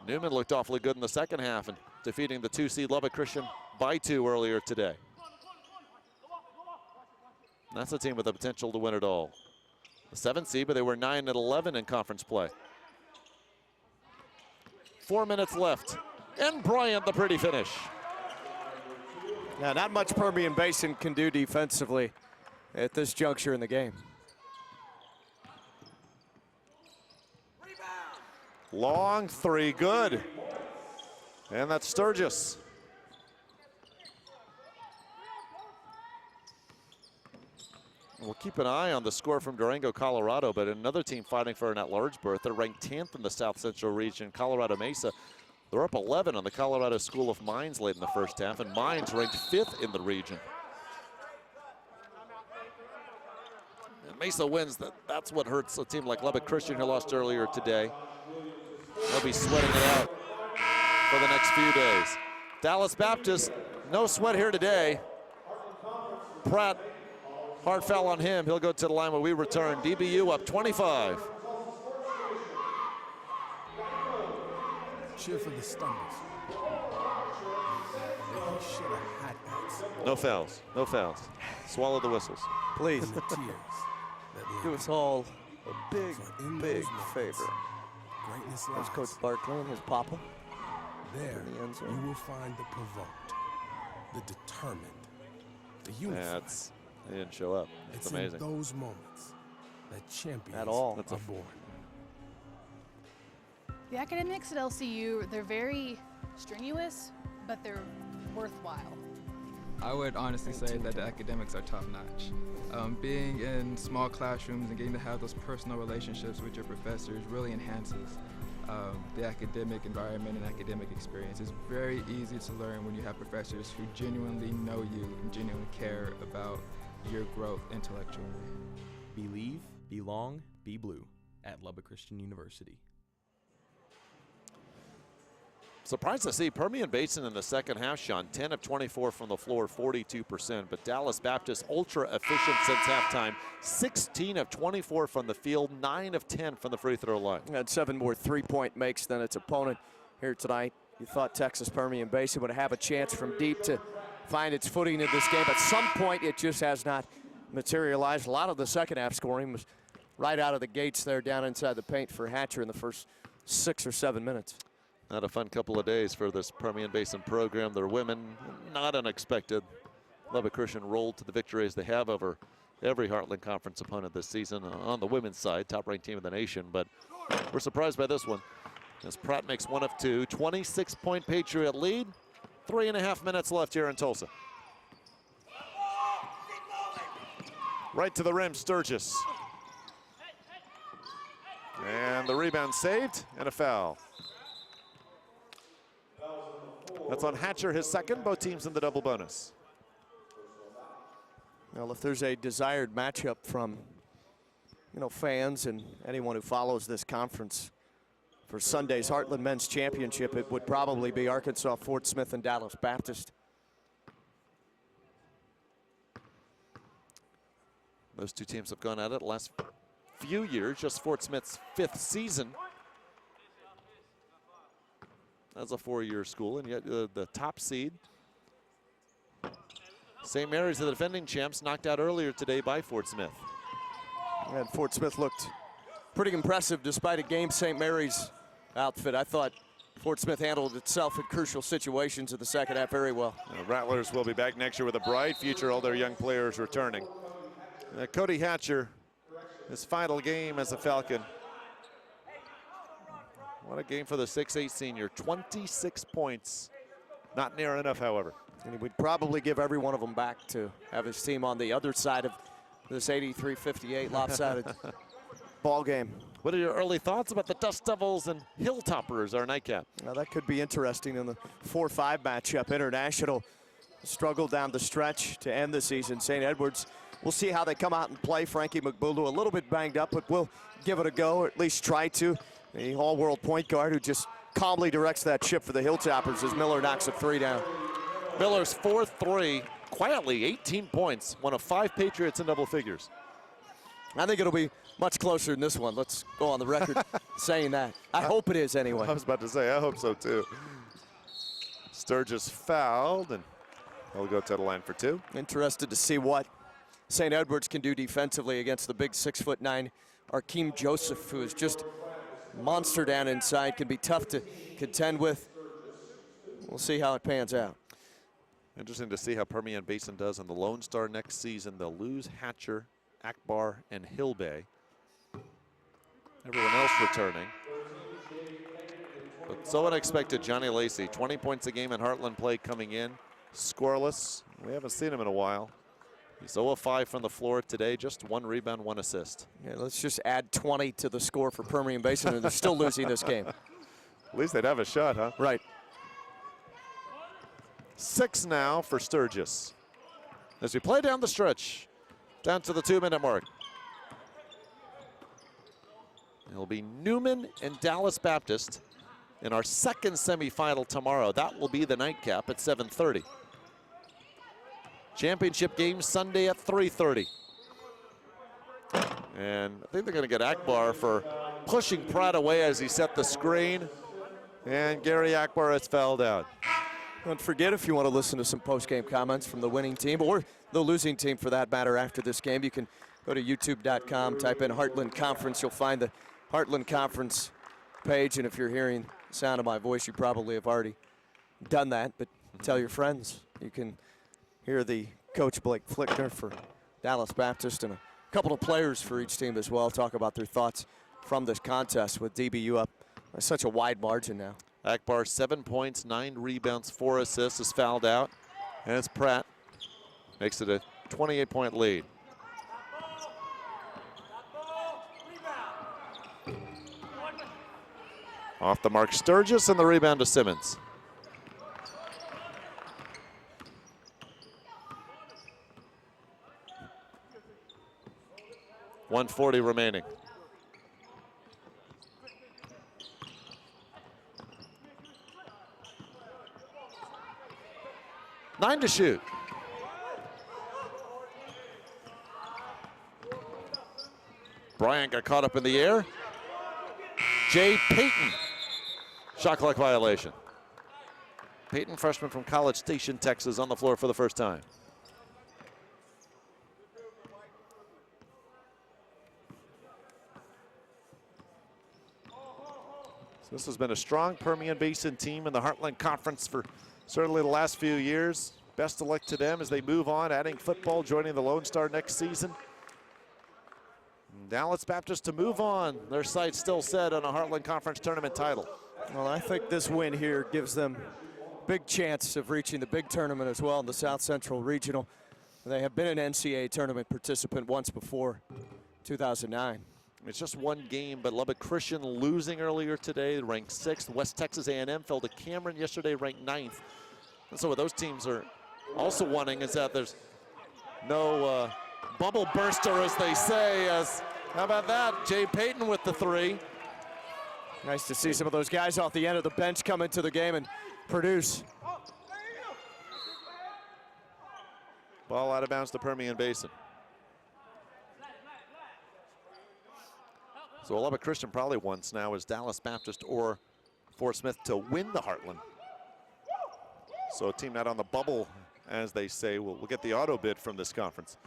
Newman looked awfully good in the second half and defeating the 2-seed Lubbock Christian by 2 earlier today. That's a team with the potential to win it all. The 7th seed, but they were 9-11 in conference play. 4 minutes left And Bryant, the pretty finish. Now, not much Permian Basin can do defensively at this juncture in the game. Long three, good. And that's Sturgis. We'll keep an eye on the score from Durango, Colorado, but another team fighting for an at-large berth. They're ranked 10th in the South Central region, Colorado Mesa. They're up 11 on the Colorado School of Mines late in the first half, and Mines ranked 5th in the region. And Mesa wins. That's what hurts a team like Lubbock Christian, who lost earlier today. They'll be sweating it out for the next few days. Dallas Baptist, no sweat here today. Pratt, hard foul on him. He'll go to the line when we return. DBU up 25. Cheer for the Stumbers. They should have had that. No fouls, no fouls. Swallow the whistles. Please. And the tears that Do us all a big, big favor. Greatness There's lies. Coach Barkley and his papa. There, in the end zone. you will find the provoked, the determined, the unified. They didn't show up. It's amazing. In those moments that champions At all. are born. The academics at LCU, they're very strenuous, but they're worthwhile. I would honestly say that the academics are top-notch. Being in small classrooms and getting to have those personal relationships with your professors really enhances the academic environment and academic experience. It's very easy to learn when you have professors who genuinely know you and genuinely care about your growth intellectually. Believe, belong, be blue at Lubbock Christian University. Surprised to see Permian Basin in the second half, Sean. 10 of 24 from the floor, 42%. But Dallas Baptist ultra efficient since halftime. 16 of 24 from the field, 9 of 10 from the free throw line. Had 7 more three-point makes than its opponent here tonight. You thought Texas-Permian Basin would have a chance from deep to find its footing in this game. At some point, it just has not materialized. A lot of the second half scoring was right out of the gates there down inside the paint for Hatcher in the first 6 or 7 minutes. Not a fun couple of days for this Permian Basin program. Their women, not unexpected. Lubbock Christian rolled to the victory as they have over every Heartland Conference opponent this season on the women's side, top-ranked team in the nation. But we're surprised by this one as Pratt makes 1 of 2. 26-point Patriot lead. 3.5 minutes left here in Tulsa. Right to the rim, Sturgis. And the rebound saved and a foul. That's on Hatcher, his second. Both teams in the double bonus. Well, if there's a desired matchup from, fans and anyone who follows this conference for Sunday's Heartland Men's Championship, it would probably be Arkansas, Fort Smith, and Dallas Baptist. Those two teams have gone at it the last few years, just Fort Smith's 5th season as a 4-year school, and yet the top seed. St. Mary's, the defending champs, knocked out earlier today by Fort Smith. And Fort Smith looked pretty impressive despite a game St. Mary's outfit. I thought Fort Smith handled itself in crucial situations in the second half very well. Rattlers will be back next year with a bright future, all their young players returning. Cody Hatcher, his final game as a Falcon. What a game for the 6'8 senior. 26 points. Not near enough, however. And he would probably give every one of them back to have his team on the other side of this 83-58 lopsided ball game. What are your early thoughts about the Dust Devils and Hilltoppers, our nightcap? Now that could be interesting in the 4-5 matchup. International struggled down the stretch to end the season. St. Edwards, we'll see how they come out and play. Frankie McBulu a little bit banged up, but we'll give it a go, or at least try to. The all-world point guard who just calmly directs that ship for the Hilltoppers as Miller knocks a 3 down. Miller's 4th 3, quietly 18 points, one of 5 Patriots in double figures. I think it'll be much closer than this one. Let's go on the record saying that. I hope it is anyway. I was about to say, I hope so too. Sturgis fouled, and he'll go to the line for 2. Interested to see what St. Edwards can do defensively against the big 6'9" Arkeem Joseph, who is just monster down inside, can be tough to contend with. we'll see how it pans out. Interesting to see how Permian Basin does in the Lone Star next season. They'll lose Hatcher, Akbar, and Hillbay. Everyone else returning. But so unexpected, Johnny Lacey, 20 points a game in Heartland play coming in. Scoreless. We haven't seen him in a while. He's 0 of 5 from the floor today, just 1 rebound, 1 assist. Yeah, let's just add 20 to the score for Permian Basin, and they're still losing this game. At least they'd have a shot, huh? Right. 6 now for Sturgis. As we play down the stretch, down to the 2-minute mark. It'll be Newman and Dallas Baptist in our second semifinal tomorrow. That will be the nightcap at 7:30. Championship game Sunday at 3:30. And I think they're going to get Akbar for pushing Pratt away as he set the screen. And Gary Akbar has fouled out. Don't forget, if you want to listen to some post-game comments from the winning team or the losing team for that matter after this game, you can go to youtube.com, type in Heartland Conference. You'll find the Heartland Conference page, and if you're hearing the sound of my voice, you probably have already done that, but tell your friends. You can hear the coach Blake Flickner for Dallas Baptist and a couple of players for each team as well talk about their thoughts from this contest with DBU up by such a wide margin now. Akbar 7 points, 9 rebounds, 4 assists, is fouled out. And it's Pratt. Makes it a 28-point lead. Off the mark, Sturgis, and the rebound to Simmons. .140 remaining. Nine to shoot. Bryant got caught up in the air. Jay Payton. Shot clock violation. Payton, freshman from College Station, Texas, on the floor for the first time. So this has been a strong Permian Basin team in the Heartland Conference for certainly the last few years. Best of luck to them as they move on, adding football, joining the Lone Star next season. Dallas Baptist to move on. Their sights still set on a Heartland Conference tournament title. Well, I think this win here gives them big chance of reaching the big tournament as well in the South Central Regional. They have been an NCAA tournament participant once before, 2009. It's just one game, but Lubbock Christian losing earlier today, ranked 6th. West Texas A&M fell to Cameron yesterday, ranked 9th. And so what those teams are also wanting is that there's no bubble burster, as they say. How about that? Jay Payton with the 3. Nice to see some of those guys off the end of the bench come into the game and produce. Ball out of bounds to Permian Basin. So Lubbock Christian probably wants now is Dallas Baptist or Fort Smith to win the Heartland. So a team not on the bubble, as they say, will get the auto bid from this conference.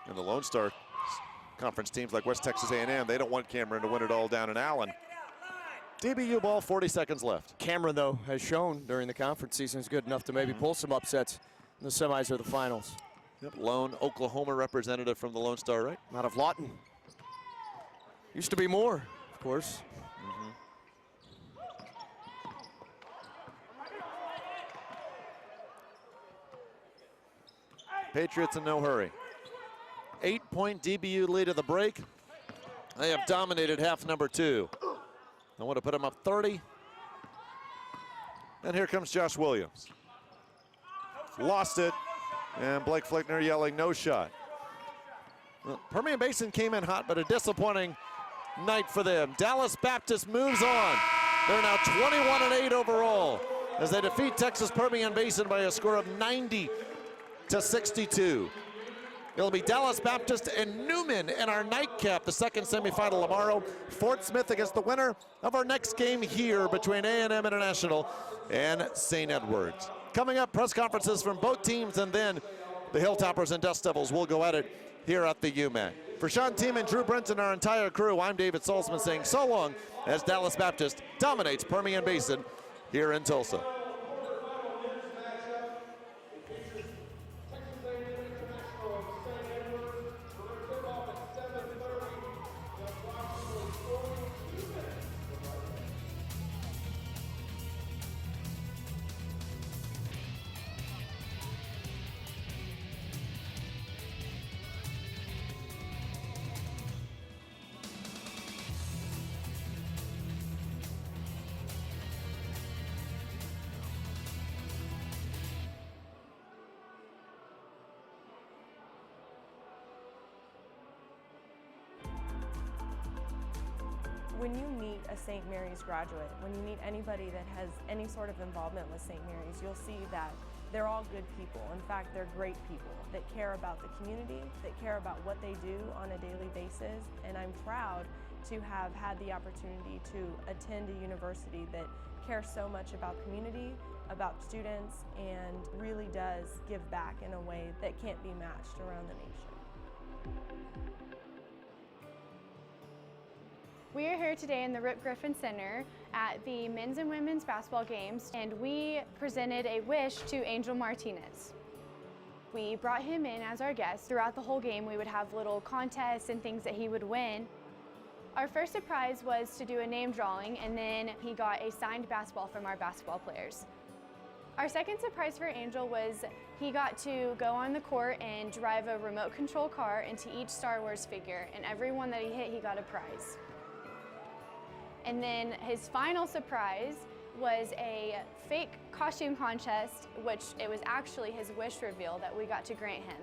And the Lone Star Conference teams like West Texas A&M, they don't want Cameron to win it all down in Allen. DBU ball, 40 seconds left. Cameron, though, has shown during the conference season is good enough to maybe pull some upsets in the semis or the finals. Yep, lone Oklahoma representative from the Lone Star, right? Out of Lawton. Used to be more, of course. Patriots in no hurry. 8-point DBU lead at the break. They have dominated half number 2. I want to put them up 30. And here comes Josh Williams. Lost it. And Blake Flickner yelling no shot. Well, Permian Basin came in hot, but a disappointing night for them. Dallas Baptist moves on. They're now 21-8 overall as they defeat Texas-Permian Basin by a score of 90-62. It'll be Dallas Baptist and Newman in our nightcap, the second semifinal tomorrow. Fort Smith against the winner of our next game here between A&M International and St. Edwards. Coming up, press conferences from both teams, and then the Hilltoppers and Dust Devils will go at it here at the UMAC. For Sean Team and Drew Brent and our entire crew, I'm David Salzman saying so long as Dallas Baptist dominates Permian Basin here in Tulsa. When you meet a St. Mary's graduate, when you meet anybody that has any sort of involvement with St. Mary's, you'll see that they're all good people. In fact, they're great people that care about the community, that care about what they do on a daily basis. And I'm proud to have had the opportunity to attend a university that cares so much about community, about students, and really does give back in a way that can't be matched around the nation. We are here today in the Rip Griffin Center at the men's and women's basketball games, and we presented a wish to Angel Martinez. We brought him in as our guest. Throughout the whole game, we would have little contests and things that he would win. Our first surprise was to do a name drawing, and then he got a signed basketball from our basketball players. Our second surprise for Angel was he got to go on the court and drive a remote control car into each Star Wars figure, and every one that he hit, he got a prize. And then his final surprise was a fake costume contest, which it was actually his wish reveal that we got to grant him.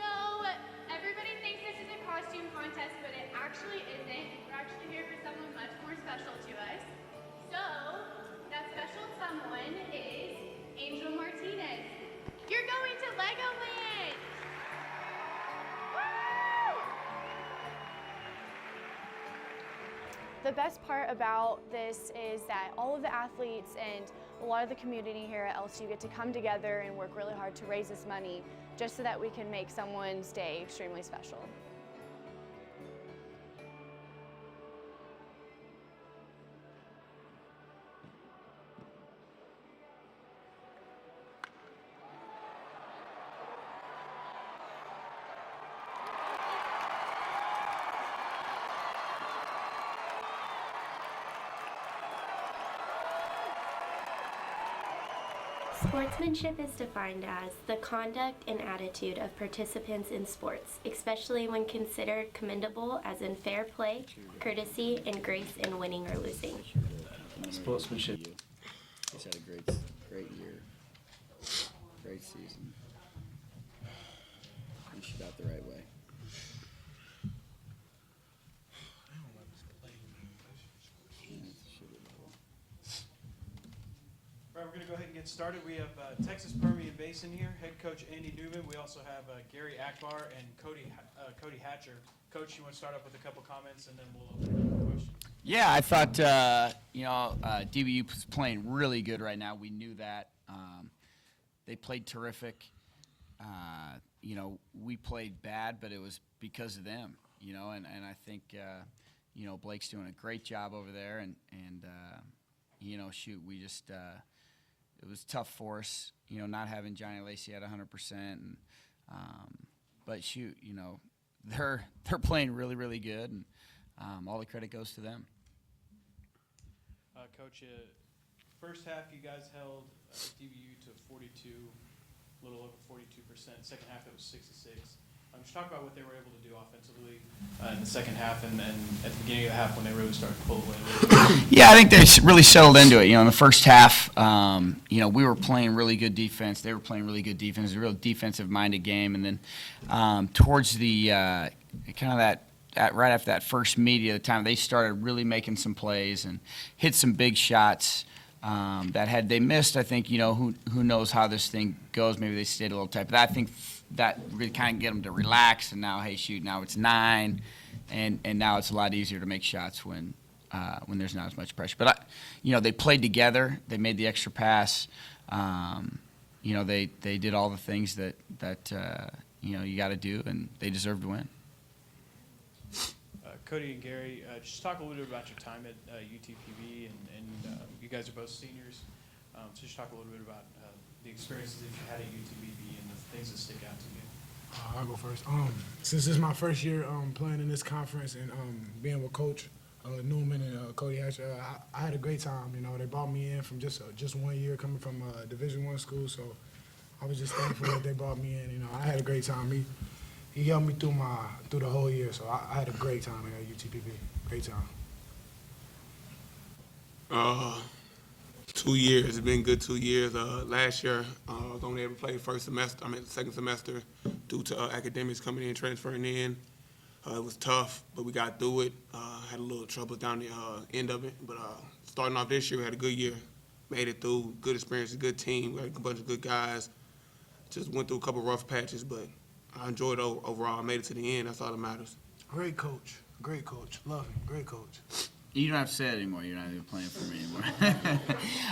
So everybody thinks this is a costume contest, but it actually isn't. We're actually here for someone much more special to us. So that special someone is Angel Martinez. You're going to Legoland! The best part about this is that all of the athletes and a lot of the community here at LSU get to come together and work really hard to raise this money just so that we can make someone's day extremely special. Sportsmanship is defined as the conduct and attitude of participants in sports, especially when considered commendable as in fair play, courtesy, and grace in winning or losing. Sportsmanship. He's had a great year, great season. He shoot out the right way. All right, we're going to go ahead and get started. We have Texas-Permian Basin here, head coach Andy Newman. We also have Gary Akbar and Cody Hatcher. Coach, you want to start up with a couple comments, and then we'll open it up for questions. Yeah, I thought, DBU is playing really good right now. We knew that. They played terrific. We played bad, but it was because of them, and I think, Blake's doing a great job over there. And we just it was tough for us, not having Johnny Lacey at 100%. And, but they're playing really, really good, and all the credit goes to them. Coach, first half you guys held DBU to 42, a little over 42%. Second half it was 66. Just talk about what they were able to do offensively in the second half, and then at the beginning of the half when they really started to pull away a little bit. Yeah, I think they really settled into it. In the first half, we were playing really good defense. They were playing really good defense. It was a real defensive-minded game. And then towards the right after that first media, the time they started really making some plays and hit some big shots. That had they missed, I think, who knows how this thing goes. Maybe they stayed a little tight. But I think that really kind of get them to relax. And now, now it's 9, and now it's a lot easier to make shots when there's not as much pressure. But they played together. They made the extra pass. They did all the things that you got to do, and they deserve to win. Cody and Gary, just talk a little bit about your time at UTPB, and you guys are both seniors. So just talk a little bit about the experiences that you had at UTPB and the things that stick out to you. I'll go first. Since this is my first year playing in this conference and being with Coach Newman and Cody Hatcher, I had a great time. You know, they brought me in from just 1 year coming from a Division I school, so I was just thankful that they brought me in. You know, I had a great time. He helped me through the whole year, so I had a great time at UTPB. Great time. 2 years. It's been good 2 years. Last year, I was only able to play second semester due to academics coming in, transferring in. It was tough, but we got through it. Had a little trouble down the end of it, but starting off this year, we had a good year. Made it through, good experience, a good team. We had a bunch of good guys. Just went through a couple rough patches, but I enjoyed it overall. I made it to the end. That's all that matters. Great coach. Great coach. Love him. Great coach. You don't have to say it anymore. You're not even playing for me anymore.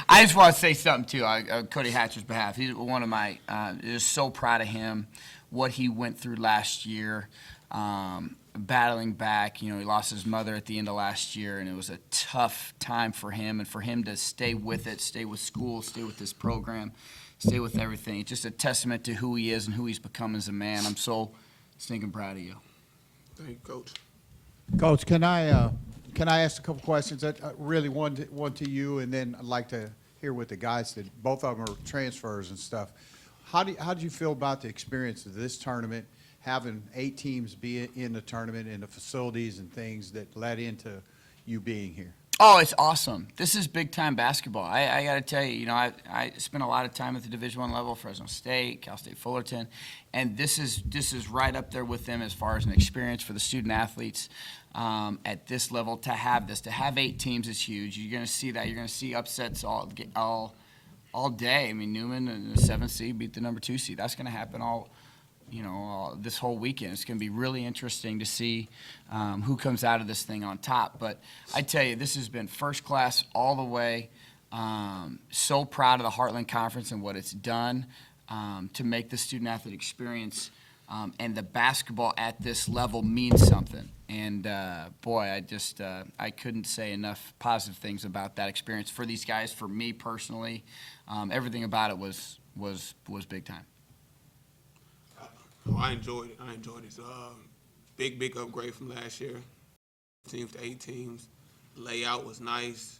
I just want to say something, too, on Cody Hatcher's behalf. He's one of my just so proud of him, what he went through last year, battling back. You know, he lost his mother at the end of last year, and it was a tough time for him. And for him to stay with it, stay with school, stay with this program, stay with everything. It's just a testament to who he is and who he's become as a man. I'm so stinking proud of you. Thank you, Coach. Coach, can I ask a couple questions? Really one to you, and then I'd like to hear what the guys did. Both of them are transfers and stuff. How did you feel about the experience of this tournament, having 8 teams be in the tournament and the facilities and things that led into you being here? Oh, it's awesome. This is big-time basketball. I got to tell you, I spent a lot of time at the Division I level, Fresno State, Cal State Fullerton, and this is right up there with them as far as an experience for the student-athletes at this level. To have 8 teams is huge. You're going to see that. You're going to see upsets all day. I mean, Newman and the 7th seed beat the number 2 seed. That's going to happen this whole weekend. It's going to be really interesting to see who comes out of this thing on top. But I tell you, this has been first class all the way. So proud of the Heartland Conference and what it's done to make the student-athlete experience and the basketball at this level means something. And, boy, I couldn't say enough positive things about that experience for these guys, for me personally. Everything about it was big time. Oh, I enjoyed it. It's a big upgrade from last year. Teams to 8 teams. Layout was nice.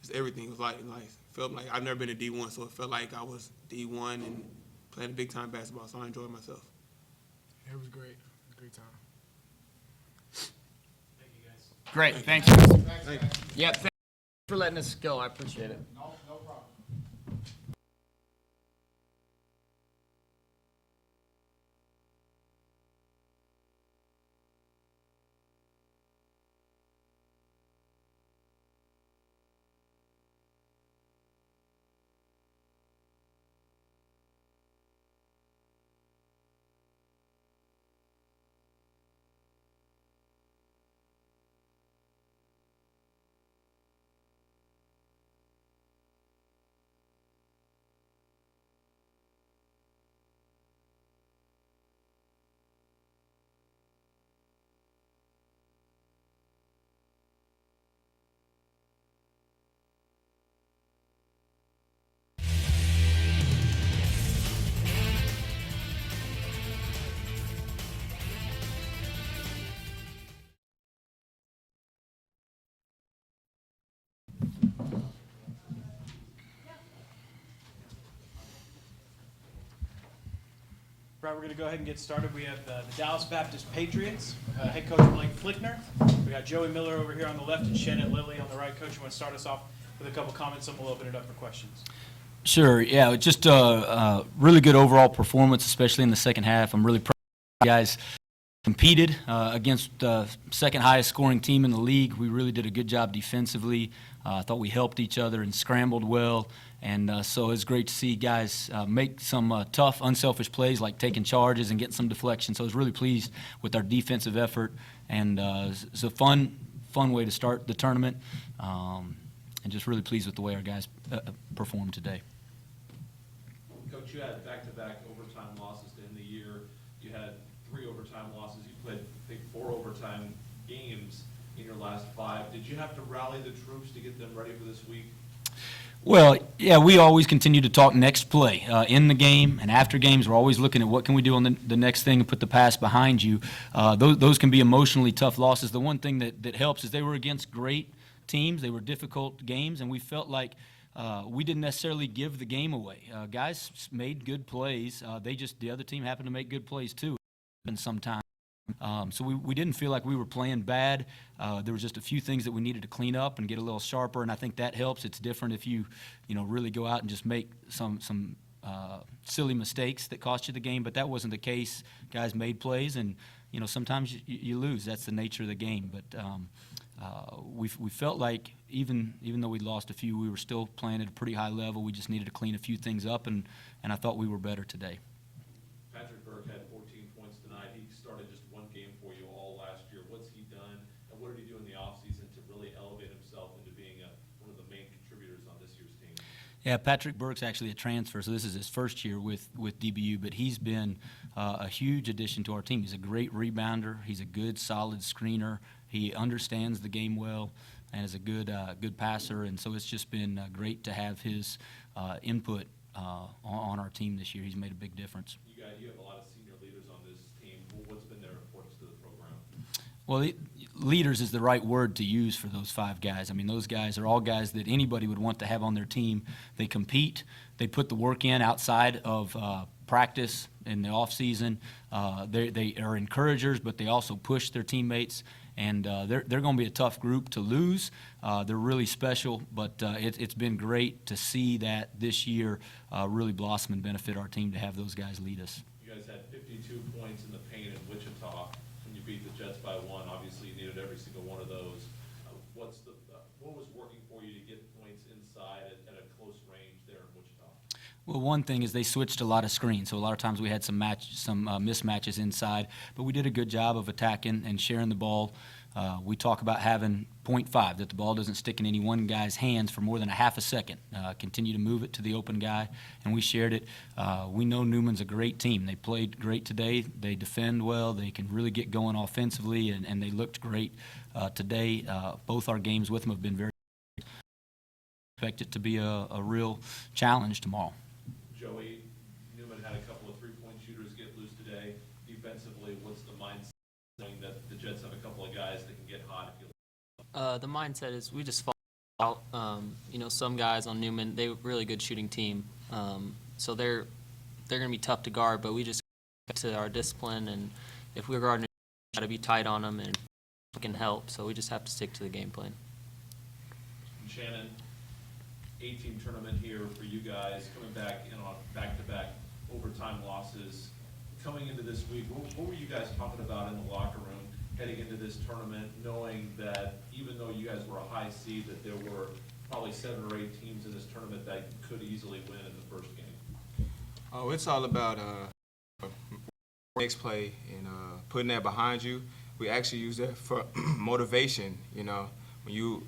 Just everything was nice. Felt like I've never been to D1, so it felt like I was D1 and playing big-time basketball, so I enjoyed myself. It was great. Great time. Thank you, guys. Great. Thanks, guys. Thank you. Yep. Thanks for letting us go. I appreciate it. No problem. Right, we're going to go ahead and get started. We have the Dallas Baptist Patriots, head coach Blake Flickner. We got Joey Miller over here on the left and Shannon Lilly on the right. Coach, you want to start us off with a couple comments, and we'll open it up for questions. Sure, yeah, just a really good overall performance, especially in the second half. I'm really proud of you guys. Competed against the second highest scoring team in the league. We really did a good job defensively. I thought we helped each other and scrambled well. And so it's great to see guys make some tough, unselfish plays like taking charges and getting some deflection. So I was really pleased with our defensive effort. And it's a fun way to start the tournament. And just really pleased with the way our guys performed today. Coach, you had back-to-back overtime losses to end the year. You had 3 overtime losses. You played, I think, 4 overtime games in your last 5. Did you have to rally the troops to get them ready for this week? Well, yeah, we always continue to talk next play. In the game and after games, we're always looking at what can we do on the next thing and put the past behind you. Those can be emotionally tough losses. The one thing that helps is they were against great teams. They were difficult games, and we felt like we didn't necessarily give the game away. Guys made good plays. The other team happened to make good plays too, and sometimes. So we didn't feel like we were playing bad. There was just a few things that we needed to clean up and get a little sharper, and I think that helps. It's different if you really go out and just make some silly mistakes that cost you the game, but that wasn't the case. Guys made plays, and sometimes you lose. That's the nature of the game. But we felt like even though we lost a few, we were still playing at a pretty high level. We just needed to clean a few things up, and I thought we were better today. Patrick Burke had 14 points tonight. He started just one game for you all last year. What's he done, and what did he do in the offseason to really elevate himself into being one of the main contributors on this year's team? Yeah, Patrick Burke's actually a transfer, so this is his first year with DBU, but he's been a huge addition to our team. He's a great rebounder. He's a good, solid screener. He understands the game well and is a good passer, and so it's just been great to have his input on our team this year. He's made a big difference. You have a lot of senior leaders on this team. What's been their importance to the program? Well, leaders is the right word to use for those 5 guys. I mean, those guys are all guys that anybody would want to have on their team. They compete. They put the work in outside of practice in the off season. They are encouragers, but they also push their teammates. And they're going to be a tough group to lose. They're really special, but it's been great to see that this year really blossom and benefit our team to have those guys lead us. You guys had 52 points in the paint in Wichita when you beat the Jets by 1. Obviously, you needed every single one of those. What was working for you to get points inside at a close range there in Wichita? Well, one thing is they switched a lot of screens, so a lot of times we had some mismatches inside, but we did a good job of attacking and sharing the ball. We talk about having 0.5, that the ball doesn't stick in any one guy's hands for more than a half a second. Continue to move it to the open guy, and we shared it. We know Newman's a great team. They played great today. They defend well. They can really get going offensively, and they looked great today. Both our games with them have been very good. Expect it to be a real challenge tomorrow. Joey, Newman had a couple of three-point shooters get loose today. Defensively, what's the mindset knowing that the Jets have a couple of guys that can get hot if you The mindset is we just fall out. Some guys on Newman, they're a really good shooting team. So they're going to be tough to guard, but we just get to our discipline, and if we're guarding, we got to be tight on them, and it can help. So we just have to stick to the game plan. Shannon, 8-team tournament here for you guys, coming back in on back-to-back overtime losses. Coming into this week, what were you guys talking about in the locker room heading into this tournament, knowing that even though you guys were a high seed, that there were probably 7 or 8 teams in this tournament that could easily win in the first game? Oh, it's all about next play and putting that behind you. We actually use that for motivation. When you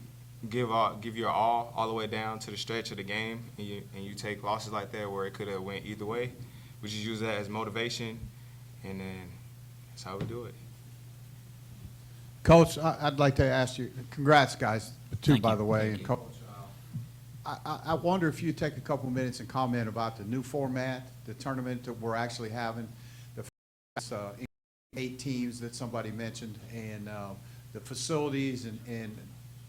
give your all the way down to the stretch of the game, and you take losses like that where it could have went either way, we just use that as motivation, and then that's how we do it. Coach, I'd like to ask you, congrats, guys, too, by the way. And Coach, I wonder if you'd take a couple minutes and comment about the new format, the tournament that we're actually having, the 8 teams that somebody mentioned, and the facilities and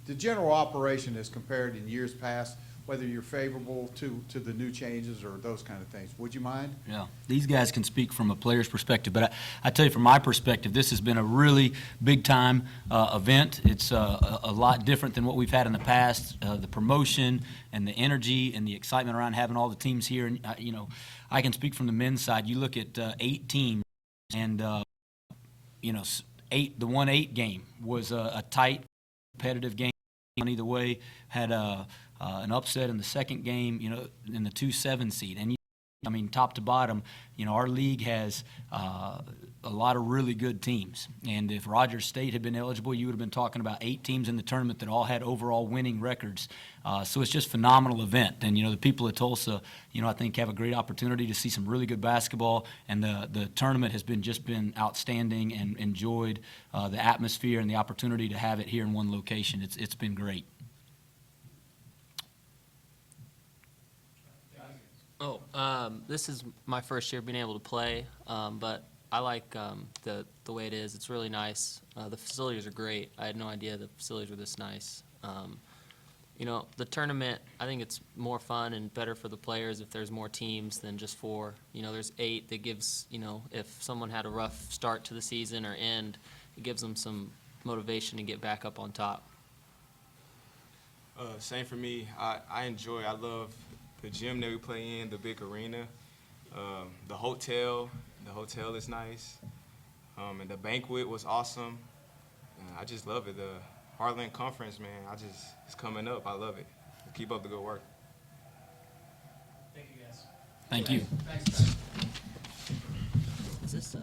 the general operation as compared in years past, whether you're favorable to the new changes or those kind of things. Would you mind? Yeah, these guys can speak from a player's perspective, but I tell you from my perspective, this has been a really big-time event. It's a lot different than what we've had in the past. The promotion and the energy and the excitement around having all the teams here. And, I can speak from the men's side. You look at 8 teams, and, the 1-8 game was a tight, competitive game either way. Had an upset in the second game, in the 2-7 seed. And I mean, top to bottom, you know, our league has a lot of really good teams. And if Rogers State had been eligible, you would have been talking about 8 teams in the tournament that all had overall winning records. So it's just a phenomenal event. And, you know, the people of Tulsa, you know, I think have a great opportunity to see some really good basketball. And the tournament has just been outstanding and enjoyed the atmosphere and the opportunity to have it here in one location. It's been great. This is my first year being able to play, but I like the way it is. It's really nice. The facilities are great. I had no idea the facilities were this nice. You know, the tournament, I think it's more fun and better for the players if there's more teams than just 4. You know, there's 8 that gives, you know, if someone had a rough start to the season or end, it gives them some motivation to get back up on top. Same for me. I love the gym that we play in, the big arena, the hotel is nice, and the banquet was awesome. I just love it. The Heartland Conference, man, it's coming up. I love it. Keep up the good work. Thank you, guys. Thank you. Is this